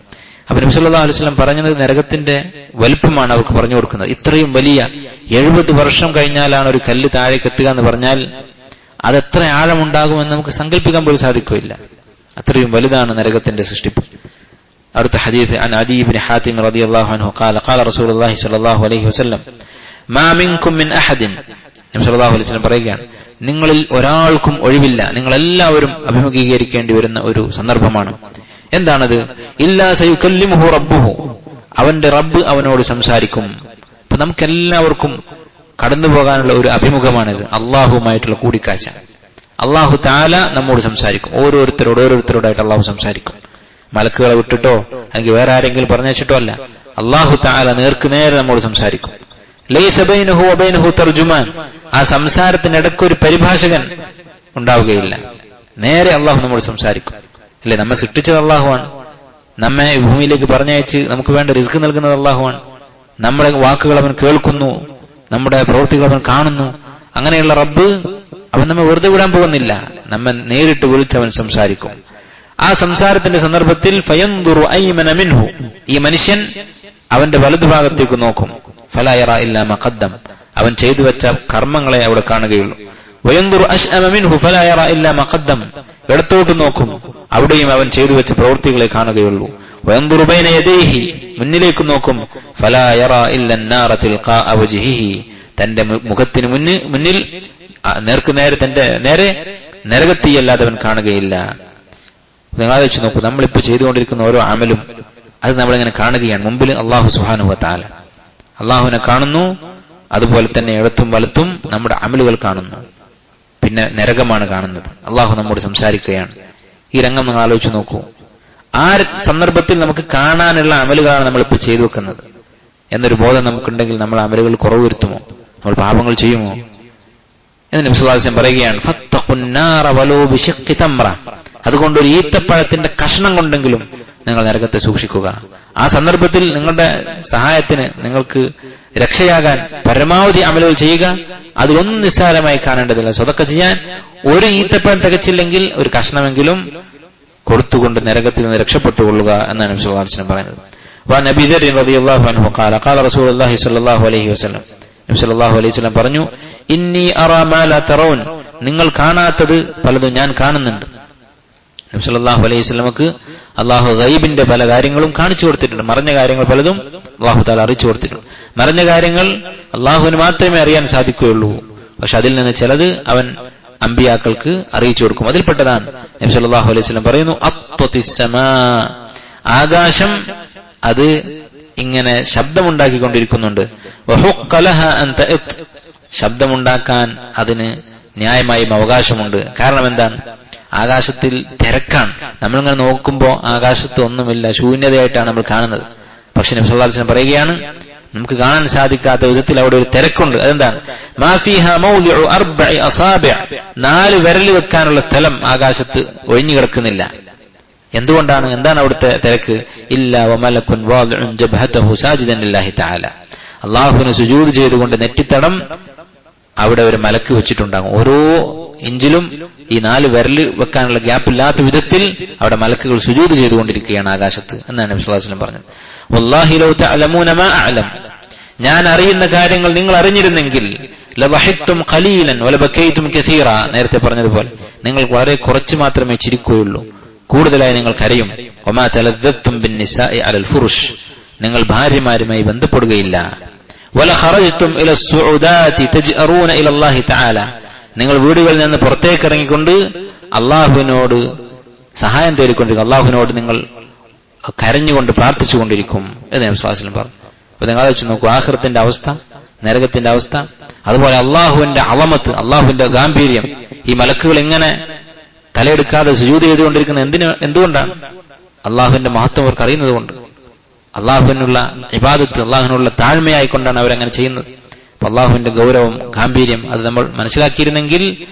അപ്പൊ നബി സല്ലല്ലാഹു അലൈഹി വസല്ലം പറഞ്ഞത് നരകത്തിന്റെ വലിപ്പമാണ് അവർക്ക് പറഞ്ഞു കൊടുക്കുന്നത്. ഇത്രയും വലിയ 70 വർഷം കഴിഞ്ഞാലാണ് ഒരു കല്ല് താഴേക്ക് എത്തുക എന്ന് പറഞ്ഞാൽ അതെത്ര ആഴമുണ്ടാകുമെന്ന് നമുക്ക് സങ്കല്പിക്കാൻ പോലും സാധിക്കുകയില്ല. അത്രയും വലുതാണ് നരകത്തിന്റെ സൃഷ്ടിപ്പ്. അടുത്ത ഹദീസ് അൻ അദി ഇബ്നു ഹാതിം റളിയല്ലാഹു അൻഹു ഖാല റസൂലുള്ളാഹി സ്വല്ലല്ലാഹു അലൈഹി വസല്ലം മാ മിൻകും മിൻ അഹദിൻ, നബി സല്ലല്ലാഹു അലൈഹി വസല്ലം പറയുകയാണ്, നിങ്ങളിൽ ഒരാൾക്കും ഒഴിവില്ല, നിങ്ങളെല്ലാവരും അഭിമുഖീകരിക്കേണ്ടി വരുന്ന ഒരു സന്ദർഭമാണ്. എന്താണത്? ഇല്ലാ സയുകല്ലിമുഹു റബ്ബുഹു, അവന്റെ റബ്ബ് അവനോട് സംസാരിക്കും. അപ്പൊ നമുക്കെല്ലാവർക്കും കടന്നു പോകാനുള്ള ഒരു അഭിമുഖമാണിത്, അള്ളാഹുവുമായിട്ടുള്ള കൂടിക്കാഴ്ച. അള്ളാഹു തആല നമ്മോട് സംസാരിക്കും. ഓരോരുത്തരോടായിട്ട് അള്ളാഹു സംസാരിക്കും. മലക്കുകളെ വിട്ടിട്ടോ അല്ലെങ്കിൽ വേറെ ആരെങ്കിലും പറഞ്ഞിട്ടോ അല്ല, അള്ളാഹു തആല നേർക്ക് നേരെ നമ്മോട് സംസാരിക്കും. ലൈസ ബൈനഹു വബൈനഹു തർജുമാൻ, ആ സംസാരത്തിനിടയ്ക്ക് ഒരു പരിഭാഷകൻ ഉണ്ടാവുകയില്ല. നേരെ അള്ളാഹു നമ്മോട് സംസാരിക്കും. അല്ലെ, നമ്മെ സൃഷ്ടിച്ചത് അള്ളാഹുവാണ്. നമ്മെ ഭൂമിയിലേക്ക് പറഞ്ഞയച്ച് നമുക്ക് വേണ്ട റിസ്ക് നൽകുന്നത് അള്ളാഹുവാണ്. നമ്മുടെ വാക്കുകൾ അവൻ കേൾക്കുന്നു, നമ്മുടെ പ്രവൃത്തികൾ അവൻ കാണുന്നു. അങ്ങനെയുള്ള റബ്ബ് അവൻ നമ്മെ വെറുതെ വിടാൻ പോകുന്നില്ല. നമ്മെ നേരിട്ട് വിളിച്ചവൻ സംസാരിക്കും. ആ സംസാരത്തിന്റെ സന്ദർഭത്തിൽ ഫയൻദുറു അയ്മന മിൻഹു, ഈ മനുഷ്യൻ അവന്റെ വലതുഭാഗത്തേക്ക് നോക്കും. ഫലാ യറാ ഇല്ലാ മാ ഖദ്ദം, അവൻ ചെയ്തു വെച്ച കർമ്മങ്ങളെ അവിടെ കാണുകയുള്ളൂ. വയൻദുറു അശ്അമ മിൻഹു ഫലാ യറാ ഇല്ലാ മാ ഖദ്ദം, ഇടത്തോട്ട് നോക്കും, അവിടെയും അവൻ ചെയ്തു വെച്ച പ്രവൃത്തികളെ കാണുകയുള്ളൂ. വയൻദുറു ബൈന യദൈഹി, മുന്നിലേക്ക് നോക്കും. ഫലാ യറാ ഇല്ലാ അന്നാറ തിൽഖാ വജ്ഹിഹി, തന്റെ മുഖത്തിന് മുന്നിൽ നേർക്ക് നേരെ തന്റെ നേരെ നരകത്തീയല്ലാതെ അവൻ കാണുകയില്ല. നിങ്ങൾ ആലോചിച്ച് നോക്കൂ, നമ്മളിപ്പോ ചെയ്തുകൊണ്ടിരിക്കുന്ന ഓരോ അമലും അത് നമ്മളിങ്ങനെ കാണുകയാണ്. മുമ്പിൽ അല്ലാഹു സുബ്ഹാനഹു വ തആല, അള്ളാഹുവിനെ കാണുന്നു. അതുപോലെ തന്നെ ഇടത്തും വലത്തും നമ്മുടെ അമലുകൾ കാണുന്നു. പിന്നെ നരകമാണ് കാണുന്നത്. അള്ളാഹു നമ്മോട് സംസാരിക്കുകയാണ്. ഈ രംഗം നിങ്ങൾ ആലോചിച്ച് നോക്കൂ. ആ സന്ദർഭത്തിൽ നമുക്ക് കാണാനുള്ള അമലുകളാണ് നമ്മളിപ്പോ ചെയ്തു വെക്കുന്നത് എന്നൊരു ബോധം നമുക്കുണ്ടെങ്കിൽ നമ്മൾ അമലുകൾ കുറവ് വരുത്തുമോ? നമ്മൾ പാപങ്ങൾ ചെയ്യുമോ? എന്ന് നബി സല്ലല്ലാഹു അലൈഹി വസല്ലം പറയുകയാണ്, ഫത്തഖുന്നാറ വലോ ബിശഖ്ഖി തംറ, അതുകൊണ്ട് ഒരു ഈത്തപ്പഴത്തിന്റെ കഷ്ണം കൊണ്ടെങ്കിലും നിങ്ങൾ നരകത്തെ സൂക്ഷിക്കുക. ആ സന്ദർഭത്തിൽ നിങ്ങളുടെ സഹായത്തിന്, നിങ്ങൾക്ക് രക്ഷയാകാൻ പരമാവധി അമലുകൾ ചെയ്യുക. അതിലൊന്നും നിസ്സാരമായി കാണേണ്ടതില്ല. സ്വതക്ക ചെയ്യാൻ ഒരു ഈത്തപ്പഴം തികച്ചില്ലെങ്കിൽ ഒരു കഷ്ണമെങ്കിലും കൊടുത്തുകൊണ്ട് നരകത്തിൽ നിന്ന് രക്ഷപ്പെട്ടുകൊള്ളുക എന്നാണ് നബി സല്ലല്ലാഹു അലൈഹി വസല്ലം പറയുന്നത്. നബി ദർ റളിയല്ലാഹു അൻഹു ഖാല റസൂലുള്ളാഹി സ്വല്ലല്ലാഹു അലൈഹി വസല്ലം, നബി സല്ലല്ലാഹു അലൈഹി വസല്ലം പറഞ്ഞു, ഇന്നി അറാ മാ ലാ തറൗൻ, നിങ്ങൾ കാണാത്തത് പലതും ഞാൻ കാണുന്നുണ്ട്. നബി സല്ലല്ലാഹു അലൈഹി വസല്ലമക്ക് അള്ളാഹു ഗൈബിന്റെ പല കാര്യങ്ങളും കാണിച്ചു കൊടുത്തിട്ടുണ്ട്. മറഞ്ഞ കാര്യങ്ങൾ പലതും അള്ളാഹു തആല അറിയിച്ചു കൊടുത്തിട്ടുണ്ട്. മറഞ്ഞ കാര്യങ്ങൾ അള്ളാഹുവിന് മാത്രമേ അറിയാൻ സാധിക്കുകയുള്ളൂ. പക്ഷെ അതിൽ നിന്ന് ചിലത് അവൻ അമ്പിയാക്കൾക്ക് അറിയിച്ചു കൊടുക്കും. അതിൽപ്പെട്ടതാണ് നബി സല്ലല്ലാഹു അലൈഹി വസല്ലം പറയുന്നു, അത്വതിസ്സമാ, ആകാശം അത് ഇങ്ങനെ ശബ്ദമുണ്ടാക്കിക്കൊണ്ടിരിക്കുന്നുണ്ട്. വഹുഖ്ഖലഹ അൻ തഅത്, ശബ്ദമുണ്ടാക്കാൻ അതിന് ന്യായമായും അവകാശമുണ്ട്. കാരണം എന്താണ്? ആകാശത്തിൽ തിരക്കാണ്. നമ്മളിങ്ങനെ നോക്കുമ്പോൾ ആകാശത്ത് ഒന്നുമില്ല, ശൂന്യതയായിട്ടാണ് നമ്മൾ കാണുന്നത്. പക്ഷെ നബി സല്ലല്ലാഹു അലൈഹി വസല്ലം പറയുകയാണ്, നമുക്ക് കാണാൻ സാധിക്കാത്ത വിധത്തിൽ അവിടെ ഒരു തിരക്കുണ്ട്. അതെന്താണ്? മാ ഫീഹാ മൗദിഉ അർബഇ അസാബിഅ, 4 വിരൽ വെക്കാനുള്ള സ്ഥലം ആകാശത്ത് ഒഴിഞ്ഞു കിടക്കുന്നില്ല. എന്തുകൊണ്ടാണ്? എന്താണ് അവിടുത്തെ തിരക്ക്? ഇല്ലാ വമലകുൻ വാദിഉൻ ജബ്ഹതഹു സാജിദൻ ലില്ലാഹി തആല, അല്ലാഹുവിനെ സുജൂദ് ചെയ്തുകൊണ്ട് നെറ്റിത്തടം അവിടെ ഒരു മലക്ക് വെച്ചിട്ടുണ്ടാകും. ഓരോ ഇഞ്ചിലും ഈ 4 വിരൽ വെക്കാനുള്ള ഗ്യാപ്പ് ഇല്ലാത്ത വിധത്തിൽ അവിടെ മലക്കുകൾ സുജൂദ് ചെയ്തുകൊണ്ടിരിക്കുകയാണ് ആകാശത്ത് എന്നാണ് നബി സല്ലല്ലാഹു അലൈഹി വസല്ലം പറഞ്ഞത്. വല്ലാഹി ലൗ തഅലമൂന മാ അഅലം, ഞാൻ അറിയുന്ന കാര്യങ്ങൾ നിങ്ങൾ അറിഞ്ഞിരുന്നെങ്കിൽ ലവഹിത്തും ഖലീലൻ വലബകൈതും കസീറ, നേരത്തെ പറഞ്ഞതുപോലെ നിങ്ങൾ വളരെ കുറച്ച് മാത്രമേ ചിരിക്കുകയുള്ളൂ, കൂടുതലായി നിങ്ങൾ കരയും. വമാ തലദ്ദത്തും ബിന്നിസാഇ അലൽ ഫുറുഷ്, നിങ്ങൾ ഭാര്യമാരുമായി ബന്ധപ്പെടുകയില്ല. വല ഖറജ്തും ഇല സുഉദാതി തജ്അറൂന ഇല അല്ലാഹി തആല, നിങ്ങൾ വീടുകളിൽ നിന്ന് പുറത്തേക്ക് ഇറങ്ങിക്കൊണ്ട് അള്ളാഹുവിനോട് സഹായം തേടിക്കൊണ്ടിരിക്കും, അള്ളാഹുവിനോട് നിങ്ങൾ കരഞ്ഞുകൊണ്ട് പ്രാർത്ഥിച്ചുകൊണ്ടിരിക്കും എന്ന് നബി സല്ലല്ലാഹു അലൈഹി വസല്ലം പറഞ്ഞു. അപ്പൊ നിങ്ങൾ ആലോചിച്ച് നോക്കൂ, ആഖിറത്തിന്റെ അവസ്ഥ, നരകത്തിന്റെ അവസ്ഥ. അതുപോലെ അള്ളാഹുവിന്റെ അവമത്ത്, അള്ളാഹുവിന്റെ ഗാംഭീര്യം, ഈ മലക്കുകൾ ഇങ്ങനെ തലയെടുക്കാതെ സുജൂദ് ചെയ്തുകൊണ്ടിരിക്കുന്നത് എന്തുകൊണ്ടാണ്? അള്ളാഹുവിന്റെ മഹത്വം അവർക്ക് അറിയുന്നത് കൊണ്ട്. അള്ളാഹുവിനുള്ള ഇബാദത്ത്, അള്ളാഹുവിനുള്ള താഴ്മയായിക്കൊണ്ടാണ് അവരങ്ങനെ ചെയ്യുന്നത്. അപ്പൊ അള്ളാഹുവിന്റെ ഗൗരവം, ഗാംഭീര്യം അത് നമ്മൾ മനസ്സിലാക്കിയിരുന്നെങ്കിൽ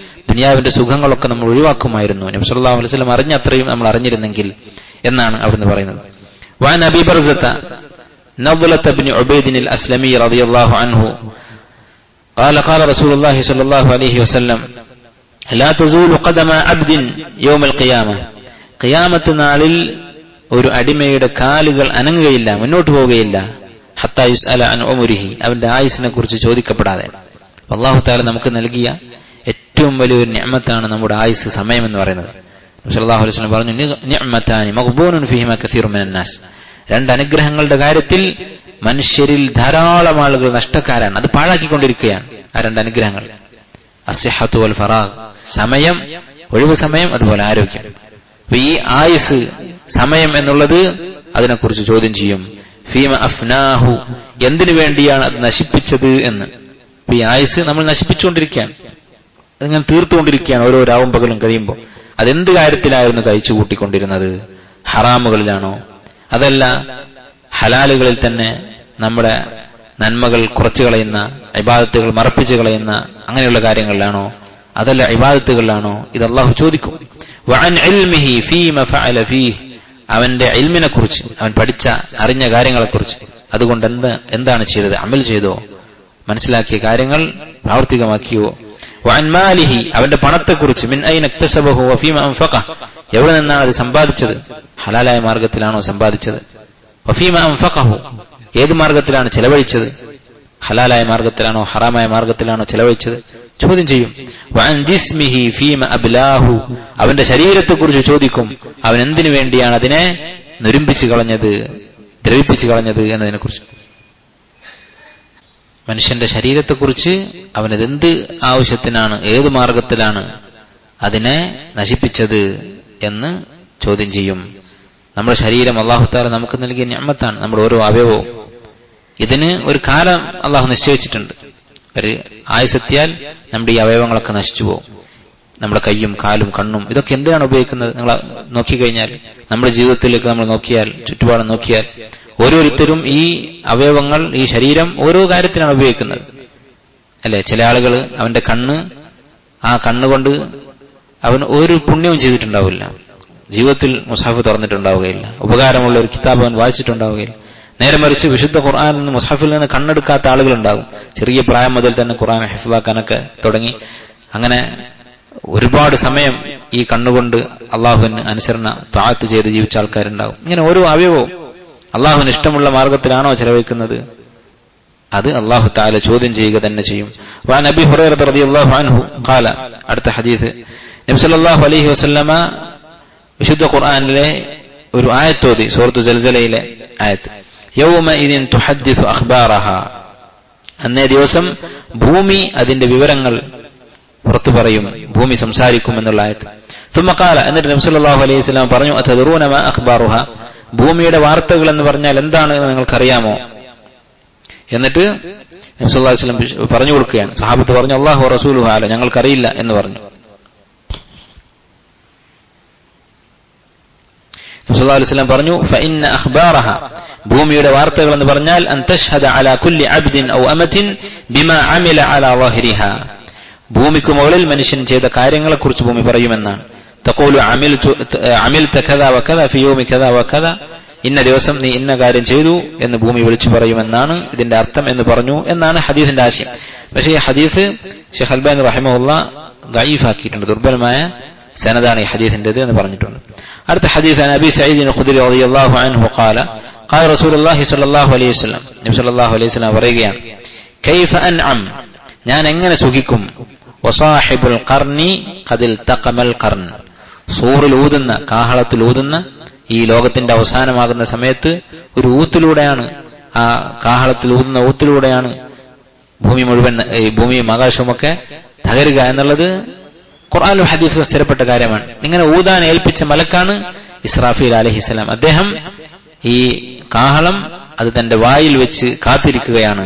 ദുനിയാവിന്റെ സുഖങ്ങളൊക്കെ നമ്മൾ ഒഴിവാക്കുമായിരുന്നു. നബി സല്ലല്ലാഹു അലൈഹി വസല്ലം അറിഞ്ഞ അത്രയും നമ്മൾ അറിഞ്ഞിരുന്നെങ്കിൽ എന്നാണ് അവിടുന്ന് പറയുന്നത്. വഅൻ അബീ ബർസത നദ്ലത ഇബ്നു ഉബൈദ് അൽ-അസ്ലമി റളിയല്ലാഹു അൻഹു قال قال رسول الله صلى الله عليه وسلم لا تزول قدم عبد يوم القيامة ഖിയാമത്ത് നാളിൽ ഒരു അടിമയുടെ കാലുകൾ അനങ്ങുകയില്ല, മുന്നോട്ട് പോവുകയില്ല. ഹത്താ യുസ്അല അൻ ഉമരിഹി, അവന്റെ ആയുസിനെ കുറിച്ച് ചോദിക്കപ്പെടാതെ. അല്ലാഹു തആല നമുക്ക് നൽകിയ ഏറ്റവും വലിയൊരു നിഅമത്താണ് നമ്മുടെ ആയുസ്, സമയം എന്ന് പറയുന്നത്. നബി സല്ലല്ലാഹു അലൈഹി വസല്ലം പറഞ്ഞു, നിഅമതാനി മഗ്ബൂനുൻ ഫീഹിമാ കസീറുൻ മിനൻ നാസ്. രണ്ട് അനുഗ്രഹങ്ങളുടെ കാര്യത്തിൽ മനുഷ്യരിൽ ധാരാളം ആളുകൾ നഷ്ടക്കാരാണ്, അത് പാഴാക്കിക്കൊണ്ടിരിക്കുകയാണ്. ആ രണ്ട് അനുഗ്രഹങ്ങൾ, അസ്സിഹത്തു വൽ ഫറാഗ്, സമയം, ഒഴിവ് സമയം, അതുപോലെ ആരോഗ്യം. അപ്പൊ ഈ ആയുസ്, സമയം എന്നുള്ളത് അതിനെക്കുറിച്ച് ചോദ്യം ചെയ്യും. ഫീമ അഫ്നാഹു, എന്തിനു വേണ്ടിയാണ് അത് നശിപ്പിച്ചത് എന്ന്. ഈ ആയുസ് നമ്മൾ നശിപ്പിച്ചുകൊണ്ടിരിക്കുകയാണ്, അതിങ്ങനെ തീർത്തുകൊണ്ടിരിക്കുകയാണ്. ഓരോ രാവും പകലും കഴിയുമ്പോൾ അതെന്ത് കാര്യത്തിലായിരുന്നു കഴിച്ചു കൂട്ടിക്കൊണ്ടിരുന്നത്? ഹറാമുകളിലാണോ? അതല്ല ഹലാലുകളിൽ തന്നെ നമ്മുടെ നന്മകൾ കുറച്ചു കളയുന്ന, ഇബാദത്തുകൾ മറപ്പിച്ചു കളയുന്ന അങ്ങനെയുള്ള കാര്യങ്ങളിലാണോ? അതല്ല ഇബാദത്തുകളിലാണോ? ഇത് അള്ളാഹു ചോദിക്കും. വഅൻ ഇൽമിഹി ഫീമ ഫഅല ഫീഹി, അവന്റെ ഇൽമിനെ കുറിച്ച്, അവൻ പഠിച്ച അറിഞ്ഞ കാര്യങ്ങളെക്കുറിച്ച്, അതുകൊണ്ട് എന്താണ് ചെയ്തത്? അമൽ ചെയ്തോ? മനസ്സിലാക്കിയ കാര്യങ്ങൾ പ്രാവർത്തികമാക്കിയോ? വഅൻ മാലിഹി, അവന്റെ പണത്തെക്കുറിച്ച്, മിൻ ഐന ഇക്തസബഹു വഫീമ അൻഫഖഹ, എവിടെ നിന്നാണ് അത് സമ്പാദിച്ചത്? ഹലാലായ മാർഗത്തിലാണോ സമ്പാദിച്ചത്? വഫീമ അൻഫഖഹു, ഏത് മാർഗത്തിലാണ് ചെലവഴിച്ചത്? ഹലാലായ മാർഗത്തിലാണോ ഹറാമായ മാർഗത്തിലാണോ ചെലവഴിച്ചത്? ചോദ്യം ചെയ്യും. വഅൻ ജിസ്മിഹി ഫീമ അബ്ലാഹു, അവന്റെ ശരീരത്തെക്കുറിച്ച് ചോദിക്കും. അവൻ എന്തിനു വേണ്ടിയാണ് അതിനെ നുരുമ്പിച്ചു കളഞ്ഞത്, ദ്രവിപ്പിച്ചു കളഞ്ഞത് എന്നതിനെ കുറിച്ച്. മനുഷ്യന്റെ ശരീരത്തെക്കുറിച്ച് അവനതെന്ത് ആവശ്യത്തിനാണ്, ഏത് മാർഗത്തിലാണ് അതിനെ നശിപ്പിച്ചത് എന്ന് ചോദ്യം ചെയ്യും. നമ്മുടെ ശരീരം അല്ലാഹു തആല നമുക്ക് നൽകിയ നിഅമത്താണ്, നമ്മുടെ ഓരോ അവയവവും. ഇതിന് ഒരു കാലം അല്ലാഹു നിശ്ചയിച്ചിട്ടുണ്ട്. ഒരു ആയുസെത്തിയാൽ നമ്മുടെ ഈ അവയവങ്ങളൊക്കെ നശിച്ചു പോകും. നമ്മുടെ കയ്യും കാലും കണ്ണും ഇതൊക്കെ എന്തിനാണ് ഉപയോഗിക്കുന്നത്? നിങ്ങൾ നോക്കിക്കഴിഞ്ഞാൽ, നമ്മുടെ ജീവിതത്തിലേക്ക് നമ്മൾ നോക്കിയാൽ, ചുറ്റുപാടും നോക്കിയാൽ, ഓരോരുത്തരും ഈ അവയവങ്ങൾ, ഈ ശരീരം ഓരോ കാര്യത്തിനാണ് ഉപയോഗിക്കുന്നത്, അല്ലെ? ചില ആളുകൾ അവന്റെ കണ്ണ്, ആ കണ്ണുകൊണ്ട് അവൻ ഒരു പുണ്യവും ചെയ്തിട്ടുണ്ടാവില്ല, ജീവിതത്തിൽ മുസ്ഹഫ് തുറന്നിട്ടുണ്ടാവുകയില്ല, ഉപകാരമുള്ള ഒരു കിതാബ് അവൻ വായിച്ചിട്ടുണ്ടാവുകയില്ല. നേരെ മറിച്ച് വിശുദ്ധ ഖുർആനിൽ നിന്ന്, മുസ്ഹഫിൽ നിന്ന് കണ്ണെടുക്കാത്ത ആളുകളുണ്ടാകും. ചെറിയ പ്രായം മുതൽ തന്നെ ഖുർആൻ ഹിഫ്ളാക്കാനൊക്കെ തുടങ്ങി അങ്ങനെ ഒരുപാട് സമയം ഈ കണ്ണുകൊണ്ട് അള്ളാഹുവിന് അനുസരണ ത്വാഅത്ത് ചെയ്ത് ജീവിച്ച ആൾക്കാരുണ്ടാകും. ഇങ്ങനെ ഓരോ അവയവവും അള്ളാഹുവിന് ഇഷ്ടമുള്ള മാർഗത്തിലാണോ ചെലവഴിക്കുന്നത്? അത് അള്ളാഹു തആല ചോദ്യം ചെയ്യുക തന്നെ ചെയ്യും. വഅൻ അബീ ഹുറൈറ റളിയല്ലാഹു അൻഹു ഖാല, അടുത്ത ഹദീസ്, നബി സല്ലല്ലാഹു അലൈഹി വസല്ലമ വിശുദ്ധ ഖുർആനിലെ ഒരു ആയത്തോതി, സൂറത്തു സൽസലയിലെ ആയത്ത്, യൗമഇദിൻ തുഹദ്ദിസു അഖ്ബാറഹ, അന്നേ ദിവസം ഭൂമി അതിന്റെ വിവരങ്ങൾ പുറത്തു പറയും, ഭൂമി സംസാരിക്കും എന്നുള്ള ആയത്ത്. ثم قال, എന്നിട്ട് നബി സല്ലല്ലാഹു അലൈഹി വസല്ലം പറഞ്ഞു, അതദറൂന മാ അഖ്ബാറുഹ, ഭൂമിയുടെ വാർത്തകൾ എന്ന് പറഞ്ഞാൽ എന്താണ് എന്ന് നിങ്ങൾക്കറിയാമോ? എന്നിട്ട് നബി സല്ലല്ലാഹു അലൈഹി വസല്ലം പറഞ്ഞു കൊടുക്കുകയാണ്. സഹാബത്ത് പറഞ്ഞു, അല്ലാഹു റസൂലുഹു അല, ഞങ്ങൾക്കറിയില്ല എന്ന് പറഞ്ഞു. നബി സല്ലല്ലാഹു അലൈഹി വസല്ലം പറഞ്ഞു, ഫഇന്ന അഖ്ബാറഹ, ഭൂമിയുടെ വാർത്തകൾ എന്ന് പറഞ്ഞാൽ, അൻ തശ്ഹദ അലാ കുല്ലി അബ്ദിൻ ഔ അമത്തിൻ ബിമാ അമില അലാ ളാഹിരിഹ, ഭൂമിക്ക് മുകളിൽ മനുഷ്യൻ ചെയ്ത കാര്യങ്ങളെക്കുറിച്ച് ഭൂമി പറയുമെന്നാണ്. തഖൂലു അമിൽത കദാ വകദാ ഫി യൗമി കദാ വകദാ, ഇന്ന ദിവസം നീ ഇന്ന കാര്യം ചെയ്തു എന്ന് ഭൂമി വിളിച്ചു പറയുമെന്നാണ് ഇതിന്റെ അർത്ഥം എന്ന് പറഞ്ഞു എന്നാണ് ഹദീസിന്റെ ആശയം. പക്ഷേ ഈ ഹദീസ് ശൈഖ് അൽബാനി റഹിമഹുല്ലാഹ് ദഈഫാക്കിയിട്ടുണ്ട്, ദുർബലമായ സനദാണ് ഈ ഹദീസിന്റേത് എന്ന് പറഞ്ഞിട്ടുണ്ട്. അടുത്ത ഹദീസ്, അബീ സഈദ് ഖുദരി റളിയല്ലാഹു അൻഹു ഖാല ഖാല റസൂലുള്ളാഹി സ്വല്ലല്ലാഹു അലൈഹി വസല്ലം, നബി സല്ലല്ലാഹു അലൈഹി വസല്ലം പറയുകയാണ്, കൈഫ അൻഅം, ഞാൻ എങ്ങനെ സുഖിക്കും, വസാഹിബുൽ ഖർനി ഖദിൽ തഖമൽ ഖർൻ, സൂറിൽ ഊതുന്ന, കാഹളത്തിൽ ഊതുന്ന ഈ ലോകത്തിന്റെ അവസാനമാകുന്ന സമയത്ത് ഒരു ഊത്തിലൂടെയാണ്, ആ കാഹളത്തിൽ ഊതുന്ന ഊത്തിലൂടെയാണ് ഭൂമി മുഴുവൻ, ഭൂമിയും ആകാശവുമൊക്കെ തകരുക എന്നുള്ളത് ഖുർആനിലും ഹദീസിലും സ്ഥിരപ്പെട്ട കാര്യമാണ്. ഇങ്ങനെ ഊതാൻ ഏൽപ്പിച്ച മലക്കാണ് ഇസ്രാഫീൽ അലൈഹിസ്സലാം. അദ്ദേഹം ഈ കാഹളം അത് തന്റെ വായിൽ വെച്ച് കാത്തിരിക്കുകയാണ്.